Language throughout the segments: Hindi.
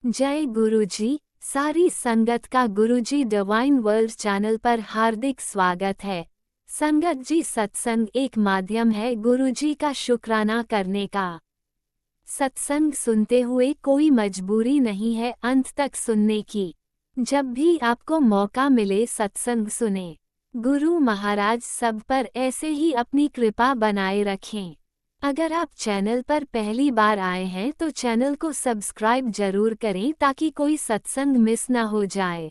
जय गुरुजी। सारी संगत का गुरुजी डिवाइन वर्ल्ड चैनल पर हार्दिक स्वागत है। संगत जी, सत्संग एक माध्यम है गुरुजी का शुक्राना करने का। सत्संग सुनते हुए कोई मजबूरी नहीं है अंत तक सुनने की। जब भी आपको मौका मिले सत्संग सुने। गुरु महाराज सब पर ऐसे ही अपनी कृपा बनाए रखें। अगर आप चैनल पर पहली बार आए हैं तो चैनल को सब्सक्राइब जरूर करें ताकि कोई सत्संग मिस न हो जाए।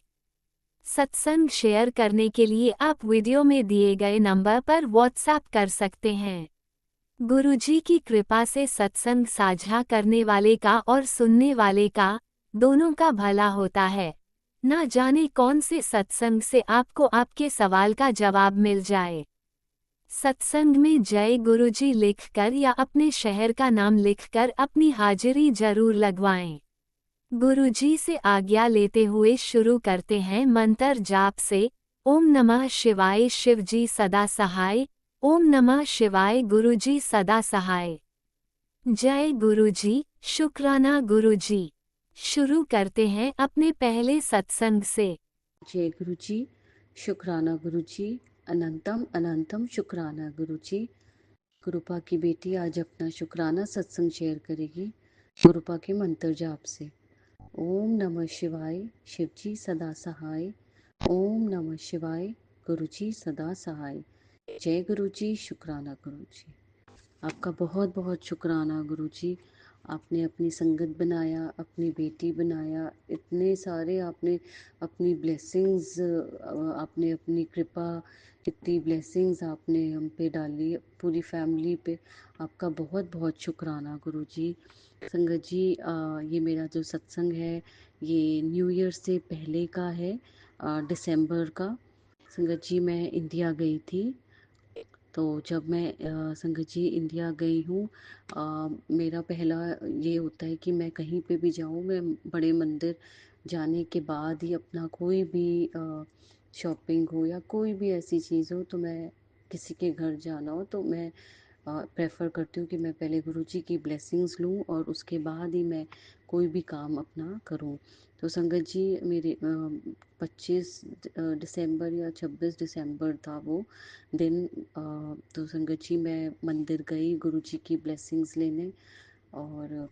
सत्संग शेयर करने के लिए आप वीडियो में दिए गए नंबर पर व्हाट्सएप कर सकते हैं। गुरुजी की कृपा से सत्संग साझा करने वाले का और सुनने वाले का, दोनों का भला होता है। ना जाने कौन से सत्संग से आपको आपके सवाल का जवाब मिल जाए। सत्संग में जय गुरुजी लिखकर या अपने शहर का नाम लिखकर अपनी हाजिरी जरूर लगवाएं। गुरुजी से आज्ञा लेते हुए शुरू करते हैं मंत्र जाप से। ओम नमः शिवाय शिवजी सदा सहाय। ओम नमः शिवाय गुरुजी सदा सहाय। जय गुरुजी, शुक्राना गुरुजी। शुरू करते हैं अपने पहले सत्संग से। जय गुरुजी, शुक्राना गुरुजी, अनंतम अनंतम शुक्राना गुरुजी। गुरुपा की बेटी आज अपना शुक्राना सत्संग शेयर करेगी गुरुपा के मंत्र जाप से। ओम नमः शिवाय शिवजी सदा सहाय। ओम नमः शिवाय गुरुजी सदा सहाय। जय गुरुजी, शुक्राना गुरुजी। आपका बहुत बहुत शुक्राना गुरुजी। आपने अपनी संगत बनाया, अपनी बेटी बनाया, इतने सारे आपने अपनी ब्लेसिंग्स, आपने अपनी कृपा, इतनी ब्लेसिंग्स आपने हम पे डाली, पूरी फैमिली पे। आपका बहुत बहुत शुक्राना गुरुजी। संगत जी, ये मेरा जो सत्संग है ये न्यू ईयर से पहले का है, दिसंबर का। संगत जी, मैं इंडिया गई थी। तो जब मैं संगत जी इंडिया गई हूँ, मेरा पहला ये होता है कि मैं कहीं पे भी जाऊँ, मैं बड़े मंदिर जाने के बाद ही अपना कोई भी शॉपिंग हो या कोई भी ऐसी चीज़ हो, तो मैं किसी के घर जाना हो तो मैं प्रेफर करती हूँ कि मैं पहले गुरुजी की ब्लेसिंग्स लूँ और उसके बाद ही मैं कोई भी काम अपना करूँ। तो संगत जी, मेरे 25 दिसंबर या 26 दिसंबर था वो दिन। तो संगत जी, मैं मंदिर गई गुरुजी की ब्लेसिंग्स लेने। और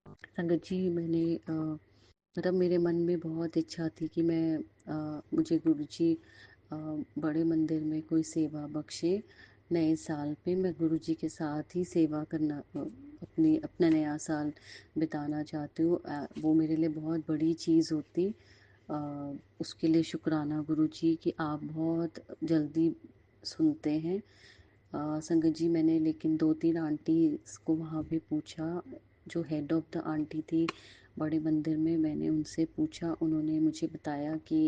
संगत जी, मैंने मतलब मेरे मन में बहुत इच्छा थी कि मुझे गुरुजी बड़े मंदिर में कोई सेवा बख्शे। नए साल पे मैं गुरुजी के साथ ही सेवा करना, अपना नया साल बिताना चाहती हूँ। वो मेरे लिए बहुत बड़ी चीज़ होती। अ, उसके लिए शुक्राना गुरुजी कि आप बहुत जल्दी सुनते हैं। संगत जी, मैंने लेकिन 2-3 आंटीज़ को वहाँ पे पूछा, जो हेड ऑफ़ द आंटी थी बड़े मंदिर में, मैंने उनसे पूछा, उन्होंने मुझे बताया कि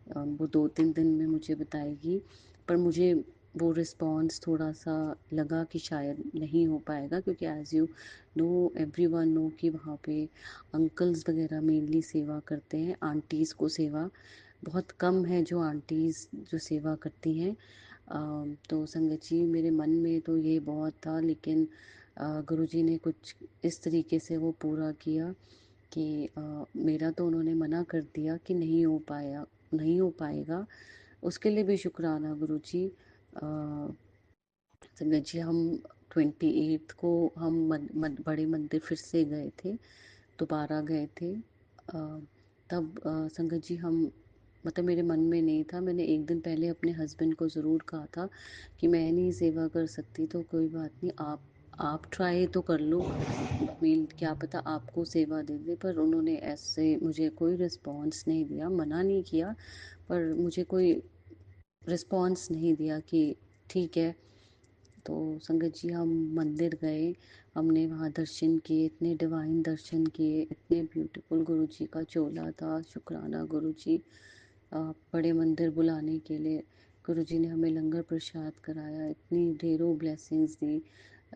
वो 2-3 दिन में मुझे बताएगी। पर मुझे वो रिस्पॉन्स थोड़ा-सा लगा कि शायद नहीं हो पाएगा, क्योंकि as you know, everyone know कि वहाँ पे अंकल्स वगैरह मेनली सेवा करते हैं, आंटीज़ को सेवा बहुत कम है, जो आंटीज़ जो सेवा करती हैं। तो संगत जी, मेरे मन में तो ये बहुत था, लेकिन गुरुजी ने कुछ इस तरीके से वो पूरा किया कि मेरा तो उन्होंने मना कर दिया कि नहीं हो पाएगा। उसके लिए भी शुक्राना गुरुजी। संगत जी, हम 28 को हम बड़े मंदिर फिर से गए थे, दोबारा गए थे। तब संगत जी, हम मतलब मेरे मन में नहीं था। मैंने एक दिन पहले अपने हस्बैंड को ज़रूर कहा था कि मैं नहीं सेवा कर सकती, तो कोई बात नहीं, आप ट्राई तो कर लो, मीन क्या पता आपको सेवा दे दे। पर उन्होंने ऐसे मुझे कोई रिस्पॉन्स नहीं दिया, मना नहीं किया, पर मुझे कोई रिस्पॉन्स नहीं दिया कि ठीक है। तो संगत जी, हम मंदिर गए, हमने वहाँ दर्शन किए, इतने डिवाइन दर्शन किए, इतने ब्यूटीफुल गुरुजी का चोला था। शुक्राना गुरुजी, बड़े मंदिर बुलाने के लिए। गुरुजी ने हमें लंगर प्रसाद कराया, इतनी ढेरों ब्लेसिंग्स दी।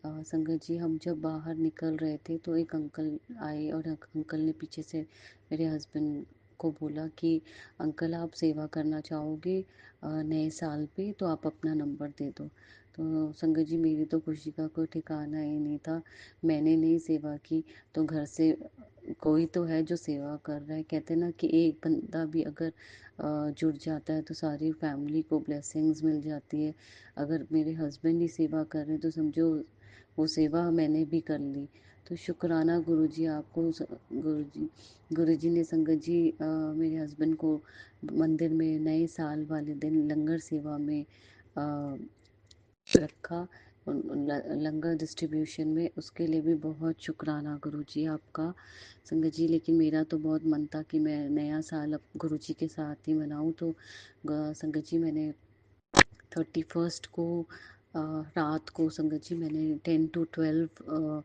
संगत जी, हम जब बाहर निकल रहे थे तो एक अंकल आए और अंकल ने पीछे से मेरे हस्बैंड को बोला कि अंकल, आप सेवा करना चाहोगे नए साल पे, तो आप अपना नंबर दे दो। तो संगत जी, मेरी तो खुशी का कोई ठिकाना ही नहीं था। मैंने नहीं सेवा की तो घर से कोई तो है जो सेवा कर रहा है। कहते हैं ना कि एक बंदा भी अगर जुड़ जाता है तो सारी फैमिली को ब्लेसिंग्स मिल जाती है। अगर मेरे हस्बैंड ही सेवा कर रहे हैं तो समझो वो सेवा मैंने भी कर ली। तो शुक्राना गुरुजी आपको। गुरुजी ने संगत जी मेरे हस्बैंड को मंदिर में नए साल वाले दिन लंगर सेवा में अ, रखा, लंगर डिस्ट्रीब्यूशन में, उसके लिए भी बहुत शुक्राना गुरुजी आपका। संगत जी लेकिन मेरा तो बहुत मन था कि मैं नया साल अब गुरुजी के साथ ही मनाऊं। तो संगत जी मैंने 31st को रात को संगत जी मैंने 10 to 12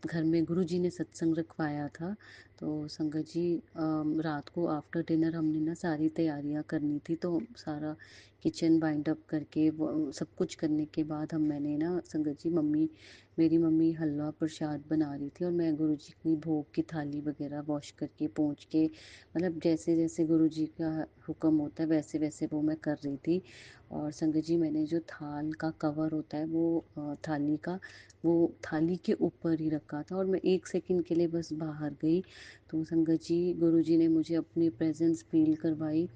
घर में गुरुजी ने सत्संग रखवाया था। तो संगत जी रात को आफ्टर डिनर हमने ना सारी तैयारियां करनी थी, तो सारा किचन बाइंड अप करके सब कुछ करने के बाद मैंने ना संगत जी मेरी मम्मी हलवा प्रसाद बना रही थी और मैं गुरुजी की भोग की थाली वगैरह वॉश करके पोंछ के, मतलब जैसे जैसे गुरुजी का हुक्म होता है वैसे वैसे वो मैं कर रही थी। और संगत जी मैंने जो थाल का कवर होता है वो थाली का, वो थाली के ऊपर ही रखा था और मैं 1 सेकंड के लिए बस बाहर गई। तो संगत जी गुरुजी ने मुझे अपनी प्रेजेंस फील करवाई।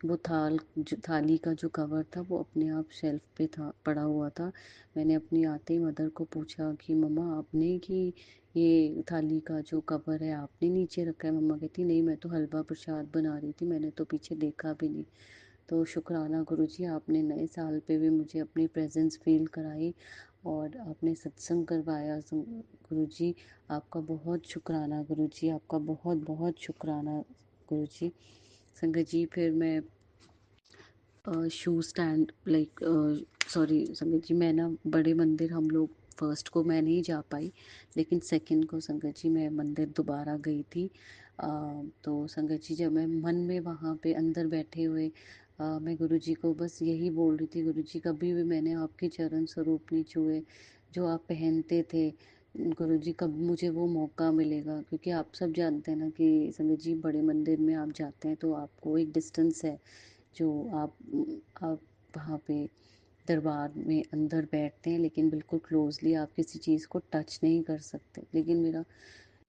वो थाली का जो कवर था वो अपने आप शेल्फ पे था, पड़ा हुआ था। मैंने अपनी आते ही मदर को पूछा कि मम्मा आपने कि ये थाली का जो कवर है आपने नीचे रखा है? मम्मा कहती नहीं, मैं तो हलवा प्रसाद बना रही थी, मैंने तो पीछे देखा भी नहीं। तो शुक्राना गुरुजी आपने नए साल पे भी मुझे अपनी प्रेजेंस फील कराई और आपने सत्संग करवाया। गुरुजी आपका बहुत शुक्राना, गुरुजी आपका बहुत बहुत शुक्राना गुरुजी। संगत जी फिर मैं शू स्टैंड लाइक सॉरी संगत जी, मैं ना बड़े मंदिर हम लोग फर्स्ट को मैं नहीं जा पाई, लेकिन सेकंड को संगत जी मैं मंदिर दोबारा गई थी। तो संगत जी जब मैं मन में वहाँ पे अंदर बैठे हुए मैं गुरुजी को बस यही बोल रही थी, गुरुजी कभी भी मैंने आपके चरण स्वरूप नहीं छुए जो आप पहनते थे। गुरुजी कब मुझे वो मौका मिलेगा? क्योंकि आप सब जानते हैं ना कि संगत जी बड़े मंदिर में आप जाते हैं तो आपको एक डिस्टेंस है जो आप वहाँ पे दरबार में अंदर बैठते हैं, लेकिन बिल्कुल क्लोजली आप किसी चीज़ को टच नहीं कर सकते। लेकिन मेरा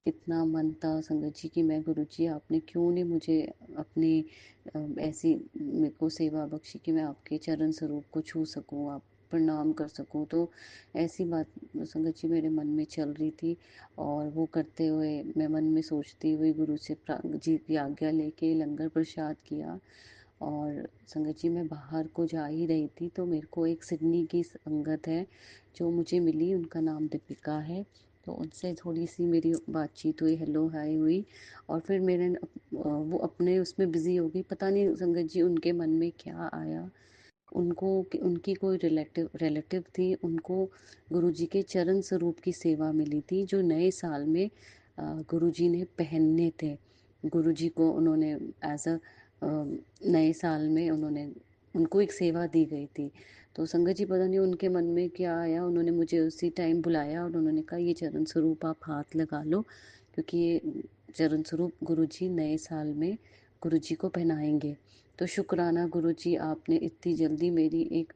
इतना मन था संगत जी कि मैं गुरुजी आपने क्यों नहीं मुझे अपनी ऐसी मेरे को सेवा बख्शी कि मैं आपके चरण स्वरूप को छू सकूं, आप प्रणाम कर सकूं। तो ऐसी बात संगत जी मेरे मन में चल रही थी और वो करते हुए मैं मन में सोचती हुई गुरु से जी की आज्ञा लेके लंगर प्रसाद किया। और संगत जी मैं बाहर को जा ही रही थी तो मेरे को एक सिडनी की संगत है जो मुझे मिली, उनका नाम दीपिका है। तो उनसे थोड़ी सी मेरी बातचीत हुई, हेलो हाय हुई और फिर वो अपने उसमें बिजी हो गई। पता नहीं संगत जी उनके मन में क्या आया, उनको उनकी कोई रिलेटिव रिलेटिव थी, उनको गुरुजी के चरण स्वरूप की सेवा मिली थी जो नए साल में गुरुजी ने पहनने थे। गुरुजी को उन्होंने एज अ नए साल में उन्होंने उनको एक सेवा दी गई थी। तो संगत जी पता नहीं उनके मन में क्या आया, उन्होंने मुझे उसी टाइम बुलाया और उन्होंने कहा ये चरण स्वरूप आप हाथ लगा लो, क्योंकि ये चरण स्वरूप गुरुजी नए साल में गुरुजी को पहनाएंगे। तो शुक्राना गुरुजी आपने इतनी जल्दी मेरी एक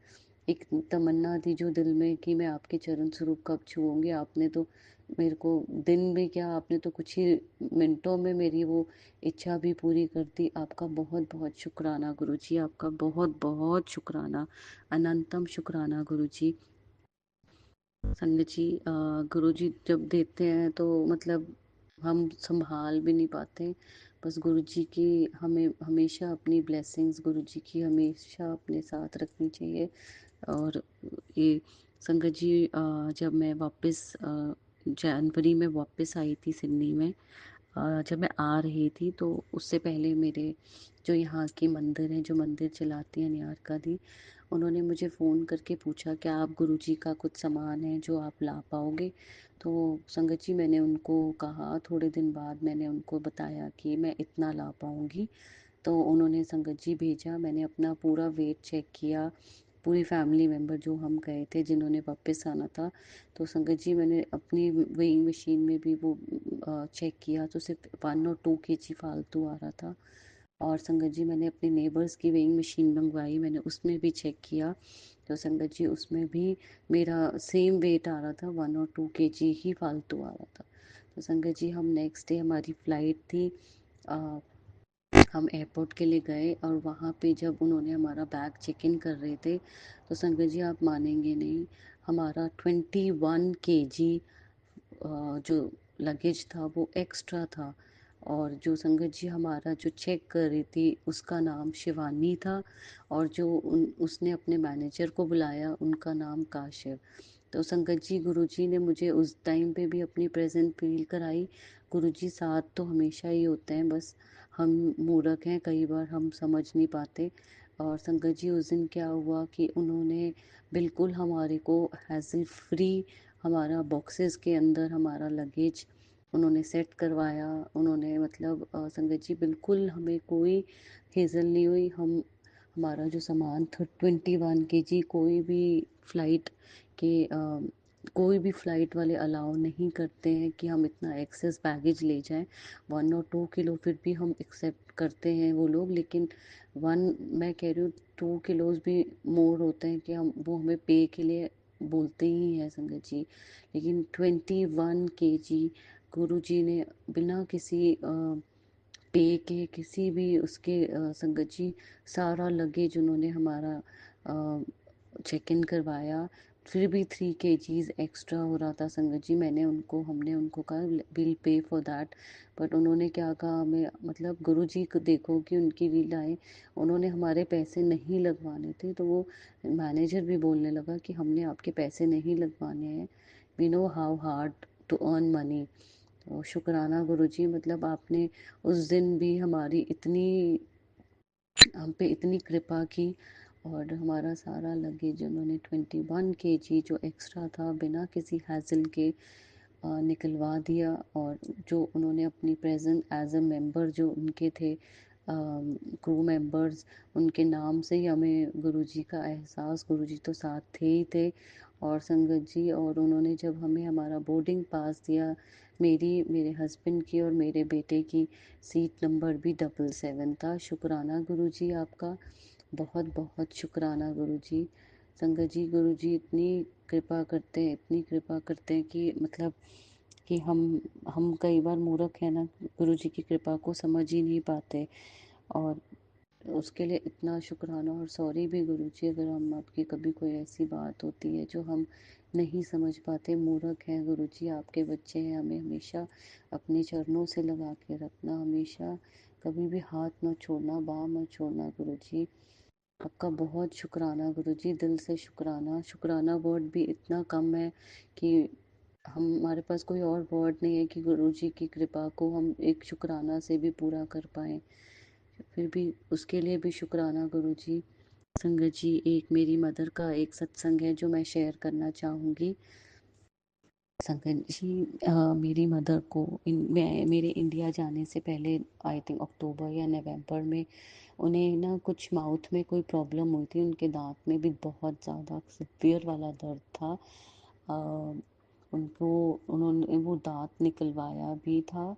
एक तमन्ना थी जो दिल में कि मैं आपके चरण स्वरूप कब छूऊंगी, आपने तो मेरे को दिन में क्या, आपने तो कुछ ही मिनटों में मेरी वो इच्छा भी पूरी कर दी। आपका बहुत बहुत शुक्राना गुरुजी, आपका बहुत बहुत शुक्राना, अनंतम शुक्राना गुरुजी। संगत जी गुरुजी जब देते हैं तो मतलब हम संभाल भी नहीं पाते। बस गुरुजी की हमें हमेशा अपनी ब्लेसिंग्स गुरुजी की हमेशा अपने साथ रखनी चाहिए। और ये संगत जी जब मैं वापस जनवरी में वापस आई थी सिडनी में, जब मैं आ रही थी तो उससे पहले मेरे जो यहाँ के मंदिर हैं, जो मंदिर चलाती हैं निहारिका दी, उन्होंने मुझे फ़ोन करके पूछा क्या आप गुरुजी का कुछ सामान है जो आप ला पाओगे? तो संगत जी मैंने उनको कहा, थोड़े दिन बाद मैंने उनको बताया कि मैं इतना ला पाऊँगी। तो उन्होंने संगत जी भेजा, मैंने अपना पूरा वेट चेक किया, पूरी फैमिली मेम्बर जो हम गए थे जिन्होंने वापस आना था। तो संगत जी मैंने अपनी वेइंग मशीन में भी वो चेक किया तो सिर्फ 1 और 2 kg फालतू आ रहा था। और संगत जी मैंने अपने नेबर्स की वेइंग मशीन मंगवाई, मैंने उसमें भी चेक किया तो संगत जी उसमें भी मेरा सेम वेट आ रहा था, 1 और 2 kg ही फालतू आ रहा था। तो संगत जी हम नेक्स्ट डे हमारी फ़्लाइट थी, हम एयरपोर्ट के लिए गए और वहाँ पे जब उन्होंने हमारा बैग चेक इन कर रहे थे, तो संगत जी आप मानेंगे नहीं, हमारा 21 kg जो लगेज था वो एक्स्ट्रा था। और जो संगत जी हमारा जो चेक कर रही थी उसका नाम शिवानी था, और जो उसने अपने मैनेजर को बुलाया उनका नाम काशिफ। तो संगत जी गुरुजी ने मुझे उस टाइम पे भी अपनी प्रेजेंट फील कराई। गुरुजी साथ तो हमेशा ही होते हैं, बस हम मूर्ख हैं, कई बार हम समझ नहीं पाते। और संगत जी उस दिन क्या हुआ कि उन्होंने बिल्कुल हमारे को हैसल फ्री हमारा बॉक्सेस के अंदर हमारा लगेज उन्होंने सेट करवाया। उन्होंने मतलब संगत जी बिल्कुल हमें कोई हेज़ल नहीं हुई। हम हमारा जो सामान था 21 kg, के कोई भी फ़्लाइट वाले अलाउ नहीं करते हैं कि हम इतना एक्सेस बैगेज ले जाएं। 1 और 2 किलो फिर भी हम एक्सेप्ट करते हैं वो लोग, लेकिन मैं कह रही हूँ 2 किलोज़ भी मोर होते हैं कि हम वो हमें पे के लिए बोलते ही हैं संगत जी। लेकिन 21 kg गुरु जी ने बिना किसी पे के किसी भी उसके संगत जी सारा लगेज उन्होंने हमारा चेक इन करवाया। फिर भी 3 kgs एक्स्ट्रा हो रहा था संगत जी। हमने उनको कहा will pay for that, but उन्होंने क्या कहा हमें, मतलब गुरु जी को देखो कि उनकी रील आए, उन्होंने हमारे पैसे नहीं लगवाने थे। तो वो मैनेजर भी बोलने लगा कि हमने आपके पैसे नहीं लगवाने हैं, we know how hard to earn money. तो शुक्राना गुरुजी, मतलब आपने उस दिन भी हमारी इतनी हम पे इतनी कृपा की, और हमारा सारा लगेज उन्होंने 21 kg जो एक्स्ट्रा था बिना किसी हैसल के निकलवा दिया। और जो उन्होंने अपनी प्रेजेंट एज अ मेंबर जो उनके थे क्रू मेंबर्स, उनके नाम से ही हमें गुरुजी का एहसास, गुरुजी तो साथ थे ही थे। और संगत जी, और उन्होंने जब हमें हमारा बोर्डिंग पास दिया, मेरे हस्बैंड की और मेरे बेटे की सीट नंबर भी 777 था। शुक्राना गुरुजी आपका, बहुत बहुत शुक्राना गुरुजी। संगत जी गुरुजी इतनी कृपा करते हैं, इतनी कृपा करते हैं कि मतलब कि हम कई बार मूर्ख हैं ना, गुरुजी की कृपा को समझ ही नहीं पाते। और उसके लिए इतना शुक्राना, और सॉरी भी गुरुजी अगर हम आपकी कभी कोई ऐसी बात होती है जो हम नहीं समझ पाते, मूर्ख हैं गुरुजी, आपके बच्चे हैं, हमें हमेशा अपने चरणों से लगा के रखना, हमेशा कभी भी हाथ न छोड़ना, बाँह मत छोड़ना गुरुजी। आपका बहुत शुक्राना गुरुजी, दिल से शुक्राना। शुक्राना वर्ड भी इतना कम है कि हमारे पास कोई और वर्ड नहीं है कि गुरुजी की कृपा को हम एक शुक्राना से भी पूरा कर पाएँ। फिर भी उसके लिए भी शुक्राना गुरुजी। संगत जी, एक मेरी मदर का एक सत्संग है जो मैं शेयर करना चाहूँगी। संगत जी, मेरी मदर को मेरे इंडिया जाने से पहले, आई थिंक अक्टूबर या नवंबर में, उन्हें ना कुछ माउथ में कोई प्रॉब्लम हुई थी, उनके दांत में भी बहुत ज़्यादा सिवियर वाला दर्द था। अ, उनको उन्होंने वो दांत निकलवाया भी था।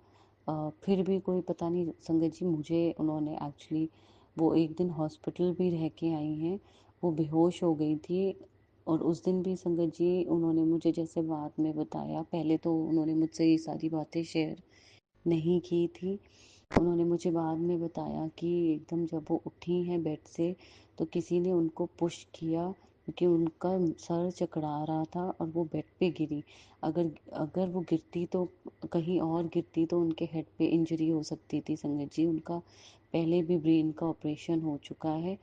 फिर भी कोई पता नहीं संगत जी, मुझे उन्होंने एक्चुअली वो एक दिन हॉस्पिटल भी रह के आई हैं, वो बेहोश हो गई थी। और उस दिन भी संगत जी उन्होंने मुझे जैसे बाद में बताया, पहले तो उन्होंने मुझसे ये सारी बातें शेयर नहीं की थी। उन्होंने मुझे बाद में बताया कि एकदम जब वो उठी हैं बेड से, तो किसी ने उनको पुश किया क्योंकि उनका सर चकरा रहा था और वो बेड पे गिरी। अगर अगर वो गिरती तो कहीं और गिरती तो उनके हेड पे इंजरी हो सकती थी संगत जी। उनका पहले भी ब्रेन का ऑपरेशन हो चुका है।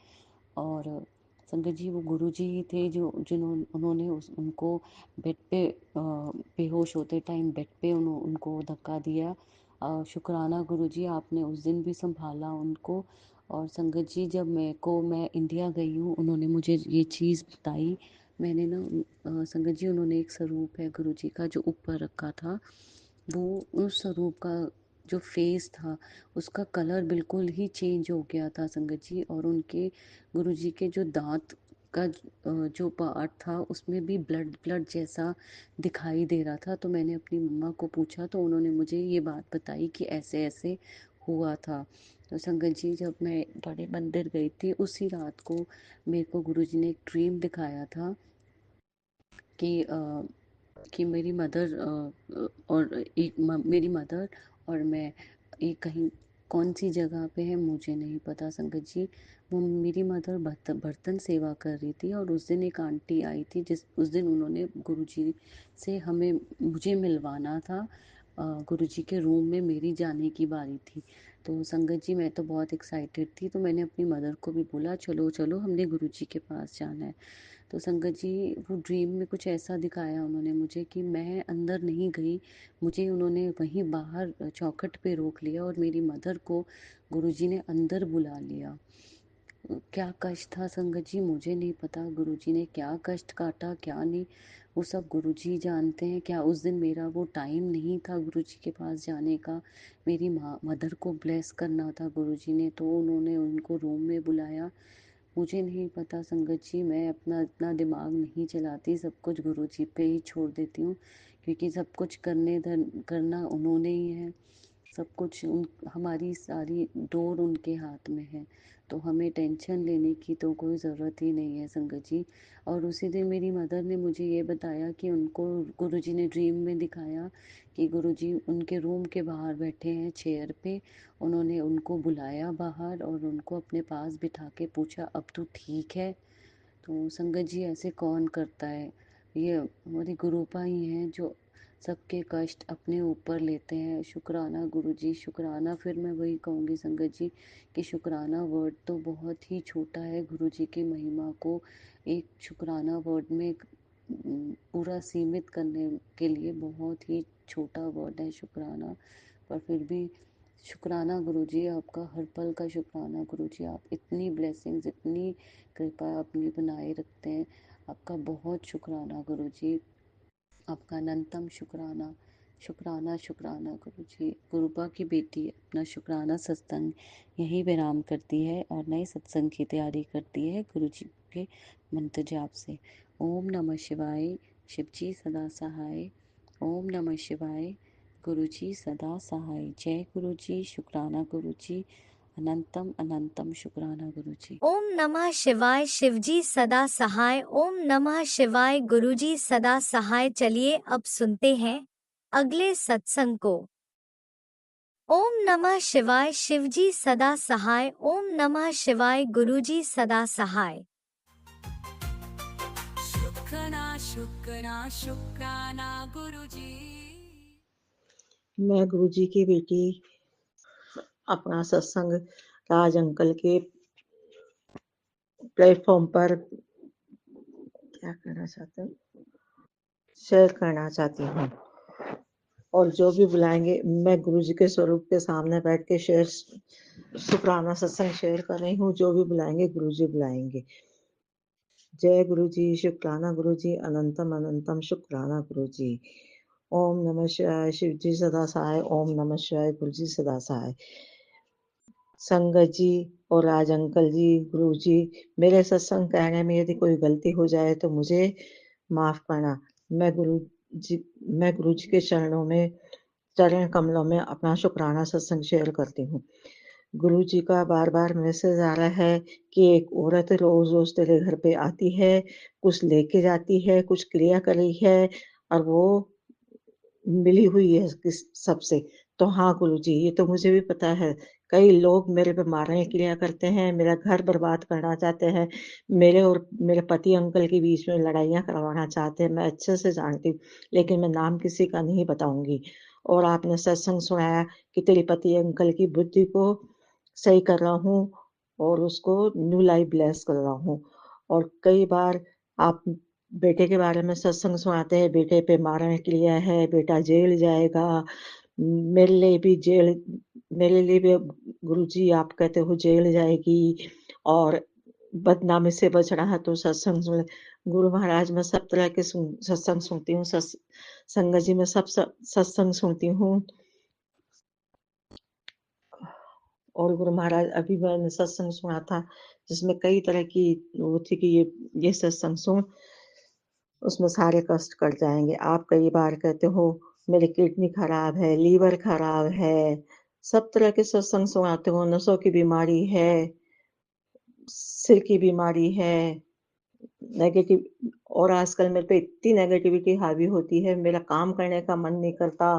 और संगत जी वो गुरुजी ही थे जो उन्होंने उनको बेड पे बेहोश होते टाइम बेड पे उनको धक्का दिया। शुक्राना गुरुजी, आपने उस दिन भी संभाला उनको। और संगत जी जब मैं इंडिया गई हूँ, उन्होंने मुझे ये चीज़ बताई। मैंने ना संगत जी उन्होंने एक स्वरूप है गुरुजी का जो ऊपर रखा था, वो उस स्वरूप का जो फेस था उसका कलर बिल्कुल ही चेंज हो गया था संगत जी। और उनके गुरुजी के जो दांत का जो पार्ट था उसमें भी ब्लड ब्लड जैसा दिखाई दे रहा था। तो मैंने अपनी मम्मा को पूछा तो उन्होंने मुझे ये बात बताई कि ऐसे ऐसे हुआ था। तो संगत जी जब मैं बड़े मंदिर गई थी उसी रात को मेरे को गुरुजी ने एक ड्रीम दिखाया था कि कि मेरी मदर और मेरी मदर और मैं एक कहीं कौन सी जगह पे है मुझे नहीं पता संगत जी। वो मेरी मदर बर्तन सेवा कर रही थी और उस दिन एक आंटी आई थी जिस उस दिन उन्होंने गुरुजी से हमें मुझे मिलवाना था। गुरुजी के रूम में मेरी जाने की बारी थी। तो संगत जी मैं तो बहुत एक्साइटेड थी, तो मैंने अपनी मदर को भी बोला चलो चलो हमने गुरुजी के पास जाना है। तो संगत जी वो ड्रीम में कुछ ऐसा दिखाया उन्होंने मुझे कि मैं अंदर नहीं गई, मुझे उन्होंने वहीं बाहर चौखट पे रोक लिया और मेरी मदर को गुरुजी ने अंदर बुला लिया। क्या कष्ट था संगत जी मुझे नहीं पता, गुरुजी ने क्या कष्ट काटा क्या नहीं, वो सब गुरुजी जानते हैं। क्या उस दिन मेरा वो टाइम नहीं था गुरुजी के पास जाने का, मेरी माँ मदर को ब्लेस करना था गुरुजी ने, तो उन्होंने उनको रूम में बुलाया। मुझे नहीं पता संगत जी, मैं अपना इतना दिमाग नहीं चलाती, सब कुछ गुरुजी पे ही छोड़ देती हूँ, क्योंकि सब कुछ करना उन्होंने ही है। सब कुछ हमारी सारी डोर उनके हाथ में है, तो हमें टेंशन लेने की तो कोई ज़रूरत ही नहीं है संगत जी। और उसी दिन मेरी मदर ने मुझे ये बताया कि उनको गुरुजी ने ड्रीम में दिखाया कि गुरुजी उनके रूम के बाहर बैठे हैं चेयर पे। उन्होंने उनको बुलाया बाहर और उनको अपने पास बिठा के पूछा अब तू ठीक है। तो संगत जी ऐसे कौन करता है, ये हमारे गुरुपा ही हैं जो सबके कष्ट अपने ऊपर लेते हैं। शुक्राना गुरुजी शुक्राना, फिर मैं वही कहूँगी संगत जी कि शुक्राना वर्ड तो बहुत ही छोटा है, गुरुजी की महिमा को एक शुक्राना वर्ड में पूरा सीमित करने के लिए बहुत ही छोटा वर्ड है शुक्राना। पर फिर भी शुक्राना गुरुजी आपका, हर पल का शुक्राना गुरुजी, आप इतनी ब्लेसिंग्स इतनी कृपा अपनी बनाए रखते हैं। आपका बहुत शुक्राना गुरुजी, आपका अनंतम शुक्राना। शुक्राना शुक्राना गुरुजी। गुरुपा की बेटी अपना शुक्राना सत्संग यहीं विराम करती है और नए सत्संग की तैयारी करती है गुरुजी के मंत्र जाप से। ओम नमः शिवाय। शिवजी सदा सहाय। ओम नमः शिवाय। गुरुजी सदा सहाय। जय गुरुजी। शुक्राना गुरुजी। अनंतम अनंतम शुक्राना गुरुजी। ओम नमः शिवाय। शिवजी सदा सहाय। ओम नमः शिवाय। गुरुजी सदा सहाय। चलिए अब सुनते हैं अगले सत्संग को। ओम नमः शिवाय। शिवजी सदा सहाय। ओम नमः शिवाय। गुरुजी सदा सहाय। शुक्राना शुक्राना शुक्राना गुरुजी। मैं गुरुजी की बेटी अपना सत्संग राज अंकल के प्लेटफॉर्म पर क्या करना चाहते हूँ, शेयर करना चाहती हूँ। और जो भी बुलाएंगे, मैं गुरुजी के स्वरूप के सामने बैठ के शुक्राना सत्संग शेयर कर रही हूँ। जो भी बुलाएंगे गुरुजी बुलाएंगे। जय गुरुजी। शुक्राना गुरुजी। अनंतम अनंतम शुक्राना गुरुजी। ओम नमः शिवाय। शिवजी सदा सहाय। ओम नमः शिवाय। गुरुजी सदा सहाय। संगत जी और राज अंकल जी, गुरु जी, मेरे सत्संग कहने में यदि कोई गलती हो जाए तो मुझे माफ करना। मैं गुरु जी के चरण कमलों में अपना शुक्राना सत्संग शेयर करती हूँ। गुरु जी का बार बार मैसेज आ रहा है कि एक औरत रोज रोज तेरे घर पे आती है, कुछ लेके जाती है, कुछ क्रिया कर रही है और वो मिली हुई है सबसे। तो हाँ गुरु जी, ये तो मुझे भी पता है। कई लोग मेरे पे मारने की क्रिया करते हैं, मेरा घर बर्बाद करना चाहते हैं, मेरे और मेरे पति अंकल के बीच में लड़ाइयाँ करवाना चाहते हैं, मैं अच्छे से जानती हूँ, लेकिन मैं नाम किसी का नहीं बताऊंगी। और आपने सत्संग सुनाया कि तेरे पति अंकल की बुद्धि को सही कर रहा हूँ और उसको न्यू लाइफ ब्लेस कर रहा हूँ। और कई बार आप बेटे के बारे में सत्संग सुनाते हैं, बेटे पे मारने के लिए है, बेटा जेल जाएगा। मेरे लिए भी जेल मेरे लिए भी गुरुजी आप कहते हो जेल जाएगी और बदनामी से बचना है तो सत्संग सुन। गुरु महाराज मैं सब तरह के सत्संग सुनती हूँ, संगत जी मैं सब सत्संग सुनती हूँ। और गुरु महाराज अभी मैंने सत्संग सुना था जिसमें कई तरह की वो थी कि ये सत्संग सुन, उसमें सारे कष्ट कट जाएंगे। आप कई बार कहते हो मेरी किडनी खराब है, लीवर खराब है, सब तरह के सत्संग सुनाते हो, नसों की बीमारी है, सिर की बीमारी है, नेगेटिव और आजकल मेरे पे इतनी नेगेटिविटी हावी होती है, मेरा काम करने का मन नहीं करता।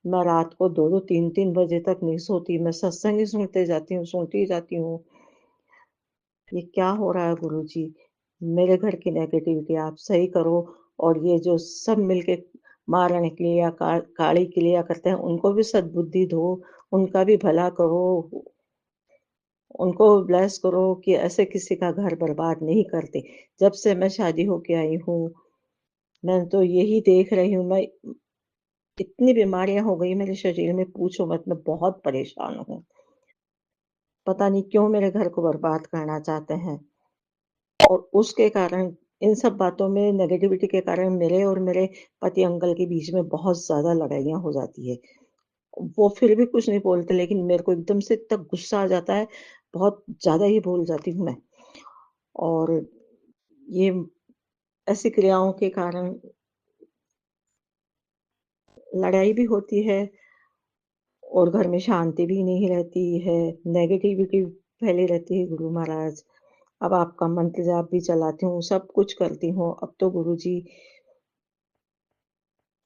मैं रात को 2-2 3-3 बजे तक नहीं सोती, मैं सत्संग ही सुनती ही जाती हूँ। ये क्या हो रहा है गुरुजी? मेरे घर की नेगेटिविटी आप सही करो और ये जो सब मिलके मारने के लिए या काड़ी के लिए करते हैं, उनको भी सद्बुद्धि दो, उनका भी भला करो, उनको ब्लेस करो कि ऐसे किसी का घर बर्बाद नहीं करते। जब से मैं शादी होके आई हूँ, मैं तो यही देख रही हूँ, मैं इतनी बीमारियाँ हो गई मेरे शरीर में पूछो मत, मैं बहुत परेशान हूँ। पता नहीं क्यों मेरे घर को बर्बाद करना चाहते हैं और उसके कारण इन सब बातों में नेगेटिविटी के कारण मेरे और मेरे पति अंकल के बीच में बहुत ज़्यादा लड़ाइयाँ हो जाती है। वो फिर भी कुछ नहीं बोलते लेकिन मेरे को एकदम से इतना गुस्सा आ जाता है, बहुत ज़्यादा ही बोल जाती हूँ मैं। और ये ऐसी क्रियाओं के कारण लड़ाई भी होती है और घर में शांति भी नहीं रहती है, नेगेटिविटी फैली रहती है गुरु महाराज। अब आपका मंत्र जाप भी चलाती हूँ, सब कुछ करती हूँ। अब तो गुरुजी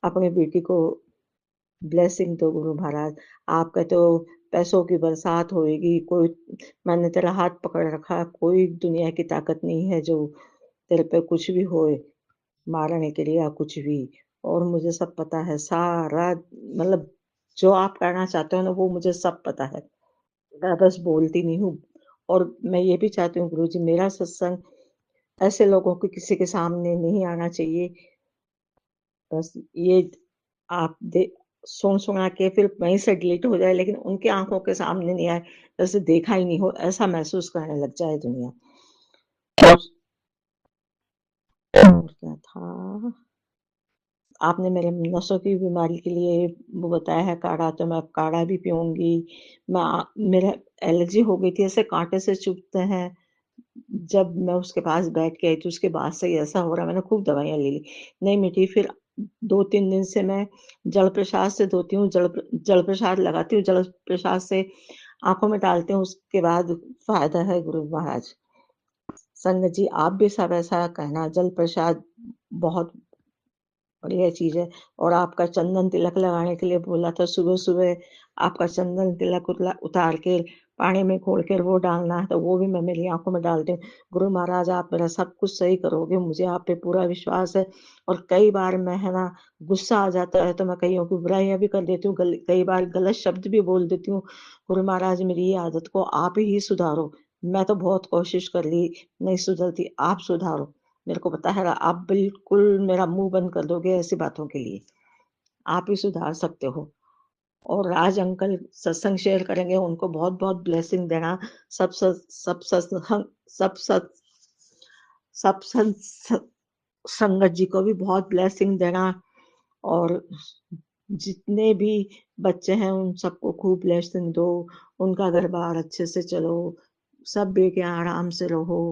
अपनी बेटी को ब्लेसिंग दो गुरु महाराज। आप कहते हो पैसों की बरसात होएगी, कोई मैंने तेरा हाथ पकड़ रखा, कोई दुनिया की ताकत नहीं है जो तेरे पे कुछ भी होए, मारने के लिए या कुछ भी। और मुझे सब पता है, सारा मतलब जो आप करना चाहते हो ना वो मुझे सब पता है। मैं बस बोलती नहीं हूँ और मैं ये भी चाहती हूँ गुरुजी मेरा सत्संग ऐसे लोगों को किसी के सामने नहीं आना चाहिए। बस ये आप दे सुन-सुना के फिर वहीं से डिलीट हो जाए लेकिन उनकी आँखों के सामने नहीं आए, जैसे देखा ही नहीं हो ऐसा महसूस करने लग जाए दुनिया। और क्या था? आपने मेरे नसों की बीमारी के लिए वो बताया है काढ़ा, तो मैं अब काढ़ा भी पीऊँगी। मेरा एलर्जी हो गई थी, ऐसे काँटे से चुभते हैं। जब मैं उसके पास बैठ के आई थी, उसके बाद से ही ऐसा हो रहा है, मैंने खूब दवाइयाँ ले ली, नहीं मिटी। फिर 2-3 दिन से मैं जल प्रसाद से धोती हूँ, जल प्रसाद लगाती हूँ, जल प्रसाद से आँखों में डालती हूँ, उसके बाद फ़ायदा है गुरु महाराज। संगत जी, आप भी सब ऐसा कहना, जल प्रसाद बहुत बढ़िया चीज़ है और आपका चंदन तिलक लगाने के लिए बोला था, सुबह-सुबह आपका चंदन तिलक उतार के पानी में घोल कर वो डालना है, तो वो भी मैं मेरी आँखों में डालती हूँ। गुरु महाराज आप मेरा सब कुछ सही करोगे, मुझे आप पे पूरा विश्वास है और कई बार मैं है ना गुस्सा आ जाता है तो मैं कइयों की बुराइयाँ भी कर देती हूँ, कई बार गलत शब्द भी बोल देती हूँ। गुरु महाराज मेरी ये आदत को आप ही सुधारो। मैं तो बहुत कोशिश कर ली, नहीं सुधरती, आप सुधारो। मेरे को पता है आप बिल्कुल मेरा मुँह बंद कर दोगे ऐसी बातों के लिए। आप ही सुधार सकते हो। और राज अंकल सत्संग शेयर करेंगे, उनको बहुत-बहुत ब्लेसिंग देना। सब सत सब सत्संग सब सत सब सं स संगत जी को भी बहुत ब्लेसिंग देना और जितने भी बच्चे हैं उन सबको खूब ब्लेसिंग दो। उनका घर-बार अच्छे से चलो, सब बेटियाँ आराम से रहो।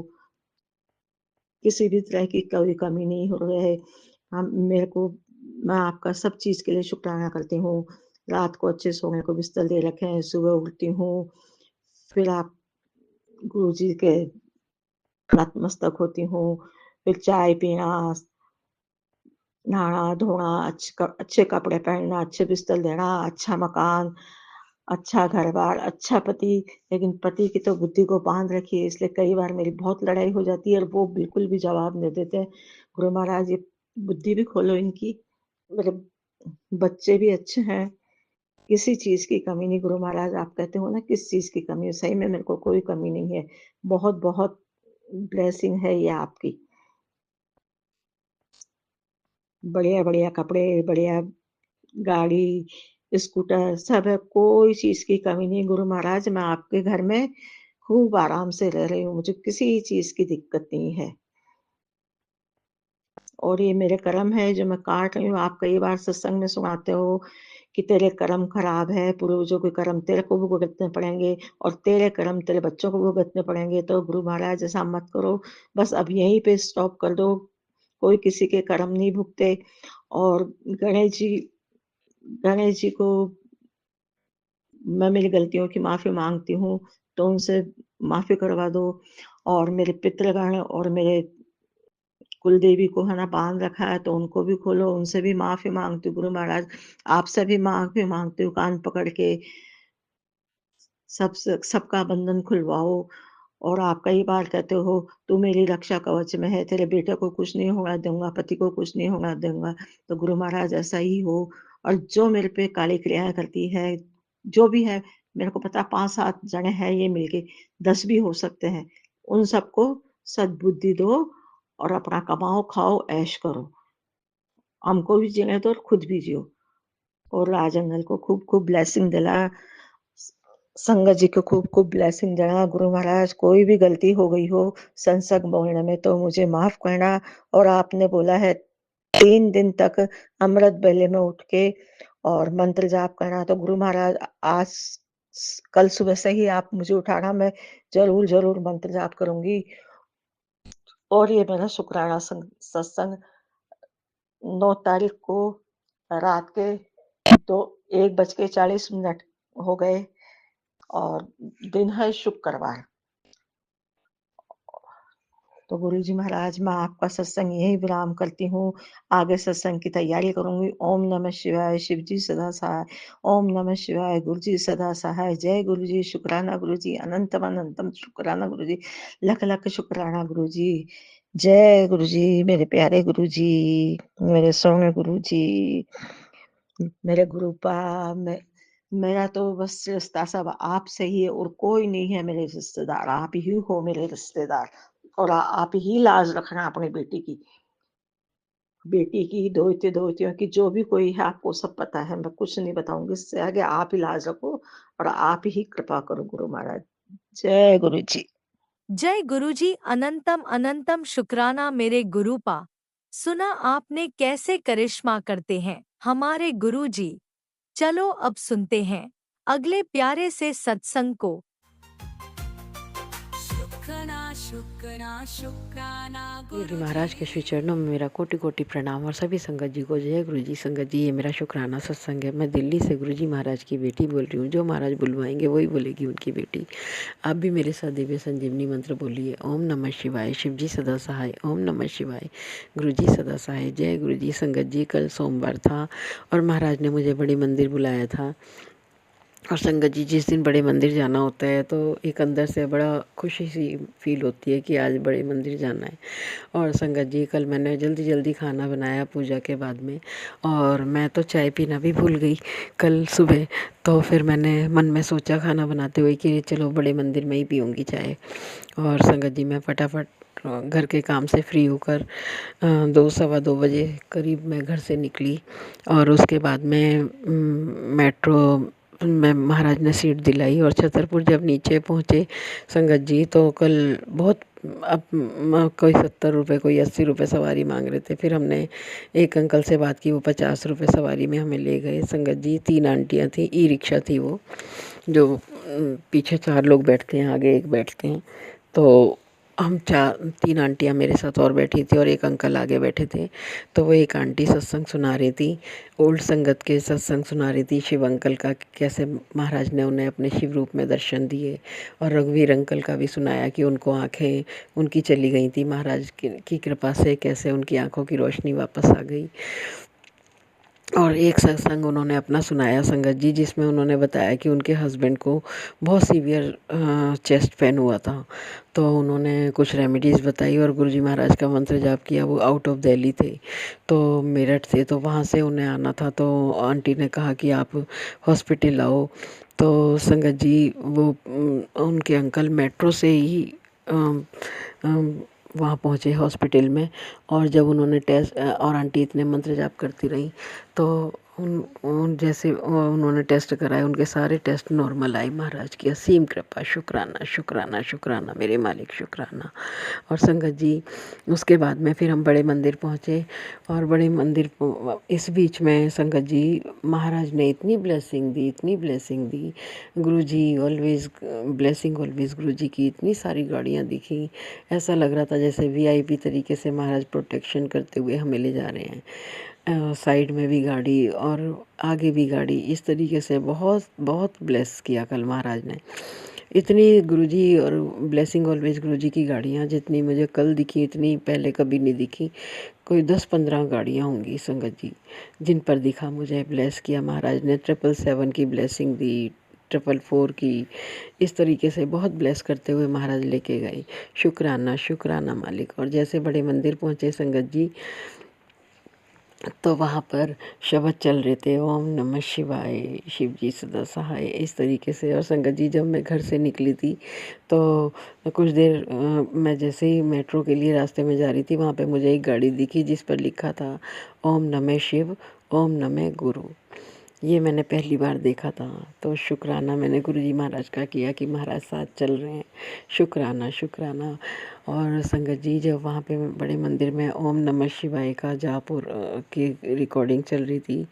किसी भी तरह की कोई कमी नहीं हो रहे। मेरे को मैं आपका सब चीज़ के लिए शुक्राना करती हूँ। रात को अच्छे सोने को बिस्तर दे रखे हैं, सुबह उठती हूँ, फिर आप गुरुजी के नतमस्तक होती हूँ, फिर चाय पीना, नहाना-धोना, अच्छे कपड़े पहनना, अच्छे बिस्तर लेना, अच्छा मकान, अच्छा घर-बार, अच्छा पति। लेकिन पति की तो बुद्धि को बाँध रखी है इसलिए कई बार मेरी बहुत लड़ाई हो जाती है और वो बिल्कुल भी जवाब नहीं देते। गुरु महाराज ये बुद्धि भी खोलो इनकी। मेरे बच्चे भी अच्छे हैं, किसी चीज़ की कमी नहीं। गुरु महाराज आप कहते हो ना किस चीज़ की कमी है, सही में मेरे को कोई कमी नहीं है। बहुत-बहुत ब्लेसिंग है ये आपकी। बढ़िया-बढ़िया कपड़े, बढ़िया गाड़ी, स्कूटर सब है, कोई चीज़ की कमी नहीं। गुरु महाराज मैं आपके घर में खूब आराम से रह रही हूँ, मुझे किसी चीज़ की दिक्कत नहीं है। और ये मेरे कर्म है जो मैं काट रही हूँ। आप कई बार सत्संग में सुनाते हो कि तेरे कर्म खराब है, पूर्वजों के कर्म तेरे को भी भुगतने पड़ेंगे और तेरे कर्म तेरे बच्चों को भुगतने पड़ेंगे। तो गुरु महाराज ऐसा मत करो, बस अब यहीं पे स्टॉप कर दो। कोई किसी के कर्म नहीं भुगते और गणेश जी गणेश जी को मैं मेरी गलतियों की माफ़ी माँगती हूँ, तो उनसे माफ़ी करवा दो और मेरे पितृगण और मेरे कुलदेवी को है ना बांध रखा है, तो उनको भी खोलो, उनसे भी माफ़ी माँगती हूँ गुरु महाराज, आपसे भी माफ़ी माँगती हूँ, कान पकड़ के सबका बंधन खुलवाओ। और आप कई बार कहते हो, "तू मेरी रक्षा कवच में है, तेरे बेटे को कुछ नहीं होने दूँगा, पति को कुछ नहीं होने दूँगा।" तो गुरु महाराज ऐसा ही हो। और जो मेरे पे काली क्रियाएँ करती है, जो भी है, मेरे को पता है 5-7 जने हैं ये मिलके, 10 भी हो सकते हैं। उन सबको सद्बुद्धि दो और अपना कमाओ, खाओ, ऐश करो। हमको भी जीने दो और खुद भी जियो। और राजंगल को खूब-खूब ब्लेसिंग दिला। स संगत जी को खूब-खूब ब्लेसिंग देना। गुरु महाराज कोई भी गलती हो गई हो सत्संग बोलने में तो मुझे माफ़ करना। और आपने बोला है 3 दिन तक अमृत वेले में उठ के और मंत्र जाप करना, तो गुरु महाराज आज कल सुबह से ही आप मुझे उठाना, मैं ज़रूर मंत्र जाप करूँगी। और ये मेरा शुक्राना सत्संग 9 तारीख को रात के 1:40 हो गए और दिन है शुक्रवार। तो गुरुजी महाराज, मैं आपका सत्संग यहीं विराम करती हूँ। आगे सत्संग की तैयारी करूँगी। ओम नमः शिवाय, शिव जी सदा सहाय। ओम नमः शिवाय, गुरु जी सदा सहाय। जय गुरुजी, शुक्राना गुरुजी, अनंतम अनंतम शुक्राना गुरुजी, लख लख शुक्राना गुरुजी। जय गुरुजी, मेरे प्यारे गुरुजी, मेरे सोने गुरुजी, मेरे गुरुपा। मेरा तो बस रिश्ता सब आपसे ही है और कोई नहीं है मेरे रिश्तेदार। आप ही हो मेरे रिश्तेदार। और आप ही लाज रखना अपनी बेटी की, दोहतियों की, जो भी कोई है आपको सब पता है। मैं कुछ नहीं बताऊंगी, इससे आगे आप ही लाज रखो और आप ही कृपा करो गुरु महाराज। जय गुरु जी। जय गुरुजी, अनंतम अनंतम शुक्राना मेरे गुरुपा। सुना आपने कैसे करिश्मा करते हैं हमारे गुरुजी। चलो अब सुनते हैं अगले प्यारे से सत्संग को। गुरु जी महाराज के श्री चरणों में मेरा कोटि कोटि प्रणाम और सभी संगत जी को जय गुरु जी। संगत जी, ये मेरा शुक्राना सत्संग है। मैं दिल्ली से गुरु जी महाराज की बेटी बोल रही हूँ। जो महाराज बुलवाएंगे वही बोलेगी उनकी बेटी। आप भी मेरे साथ दिव्य संजीवनी मंत्र बोलिए। ओम नमः शिवाय, शिव जी सदा सहाय। ओम नमः शिवाय, गुरु जी सदा सहाय। जय गुरु जी। संगत जी, कल सोमवार था और महाराज ने मुझे बड़े मंदिर बुलाया था। और संगत जी, जिस दिन बड़े मंदिर जाना होता है तो एक अंदर से बड़ा खुशी सी फील होती है कि आज बड़े मंदिर जाना है। और संगत जी, कल मैंने जल्दी जल्दी खाना बनाया पूजा के बाद में, और मैं तो चाय पीना भी भूल गई कल सुबह। तो फिर मैंने मन में सोचा खाना बनाते हुए कि चलो बड़े मंदिर में ही पीऊँगी चाय। और संगत जी, मैं फटाफट घर के काम से फ्री होकर 2 सवा 2 बजे करीब मैं घर से निकली। और उसके बाद में मेट्रो में महाराज ने सीट दिलाई और छतरपुर जब नीचे पहुँचे संगत जी, तो कल बहुत अब कोई 70 रुपये कोई 80 रुपये सवारी मांग रहे थे। फिर हमने एक अंकल से बात की, वो 50 रुपये सवारी में हमें ले गए। संगत जी, 3 आंटियाँ थी, ई रिक्शा थी वो, जो पीछे 4 लोग बैठते हैं, आगे 1 बैठते हैं। तो हम 3 आंटियाँ मेरे साथ और बैठी थी और एक अंकल आगे बैठे थे। तो वो एक आंटी सत्संग सुना रही थी, ओल्ड संगत के सत्संग सुना रही थी शिव अंकल का, कैसे महाराज ने उन्हें अपने शिव रूप में दर्शन दिए। और रघुवीर अंकल का भी सुनाया कि उनको आँखें उनकी चली गई थी महाराज की कृपा से, कैसे उनकी आँखों की रोशनी वापस आ गई। और एक सत्संग उन्होंने अपना सुनाया संगत जी, जिसमें उन्होंने बताया कि उनके हस्बैंड को बहुत सीवियर चेस्ट पेन हुआ था। तो उन्होंने कुछ रेमेडीज़ बताई और गुरुजी महाराज का मंत्र जाप किया। वो आउट ऑफ दिल्ली थे, तो मेरठ से, तो वहाँ से उन्हें आना था। तो आंटी ने कहा कि आप हॉस्पिटल आओ। तो संगत जी, वो उनके अंकल मेट्रो से ही वहाँ पहुँचे हॉस्पिटल में। और जब उन्होंने टेस्ट, और आंटी इतने मंत्र जाप करती रहीं, तो उन जैसे उन्होंने टेस्ट कराए, उनके सारे टेस्ट नॉर्मल आए। महाराज की असीम कृपा, शुक्राना शुक्राना शुक्राना मेरे मालिक, शुक्राना। और संगत जी, उसके बाद में फिर हम बड़े मंदिर पहुँचे। और बड़े मंदिर इस बीच में संगत जी, महाराज ने इतनी ब्लेसिंग दी, इतनी ब्लेसिंग दी। गुरुजी ऑलवेज ब्लेसिंग, ऑलवेज गुरुजी की इतनी सारी गाड़ियाँ दिखी, ऐसा लग रहा था जैसे वीआईपी तरीके से महाराज प्रोटेक्शन करते हुए हमें ले जा रहे हैं। साइड में भी गाड़ी और आगे भी गाड़ी, इस तरीके से बहुत बहुत ब्लेस किया कल महाराज ने। इतनी गुरुजी और ब्लेसिंग ऑलवेज गुरुजी की गाड़ियाँ जितनी मुझे कल दिखी इतनी पहले कभी नहीं दिखी। कोई 10-15 गाड़ियाँ होंगी संगत जी, जिन पर दिखा मुझे, ब्लेस किया महाराज ने। 777 की ब्लेसिंग दी, 444 की, इस तरीके से बहुत ब्लेस करते हुए महाराज लेके गए। शुक्राना शुक्राना मालिक। और जैसे बड़े मंदिर पहुँचे संगत जी, तो वहाँ पर शब्द चल रहे थे, ओम नमः शिवाय, शिव जी सदा सहाय, इस तरीके से। और संगत जी जब मैं घर से निकली थी तो कुछ देर मैं जैसे ही मेट्रो के लिए रास्ते में जा रही थी, वहाँ पे मुझे एक गाड़ी दिखी जिस पर लिखा था ओम नमः शिव, ओम नमः गुरु। ये मैंने पहली बार देखा था। तो शुक्राना मैंने गुरुजी महाराज का किया कि महाराज साथ चल रहे हैं। शुक्राना शुक्राना। और संगत जी जब वहाँ पे बड़े मंदिर में ओम नमः शिवाय का जाप और की रिकॉर्डिंग चल रही थी,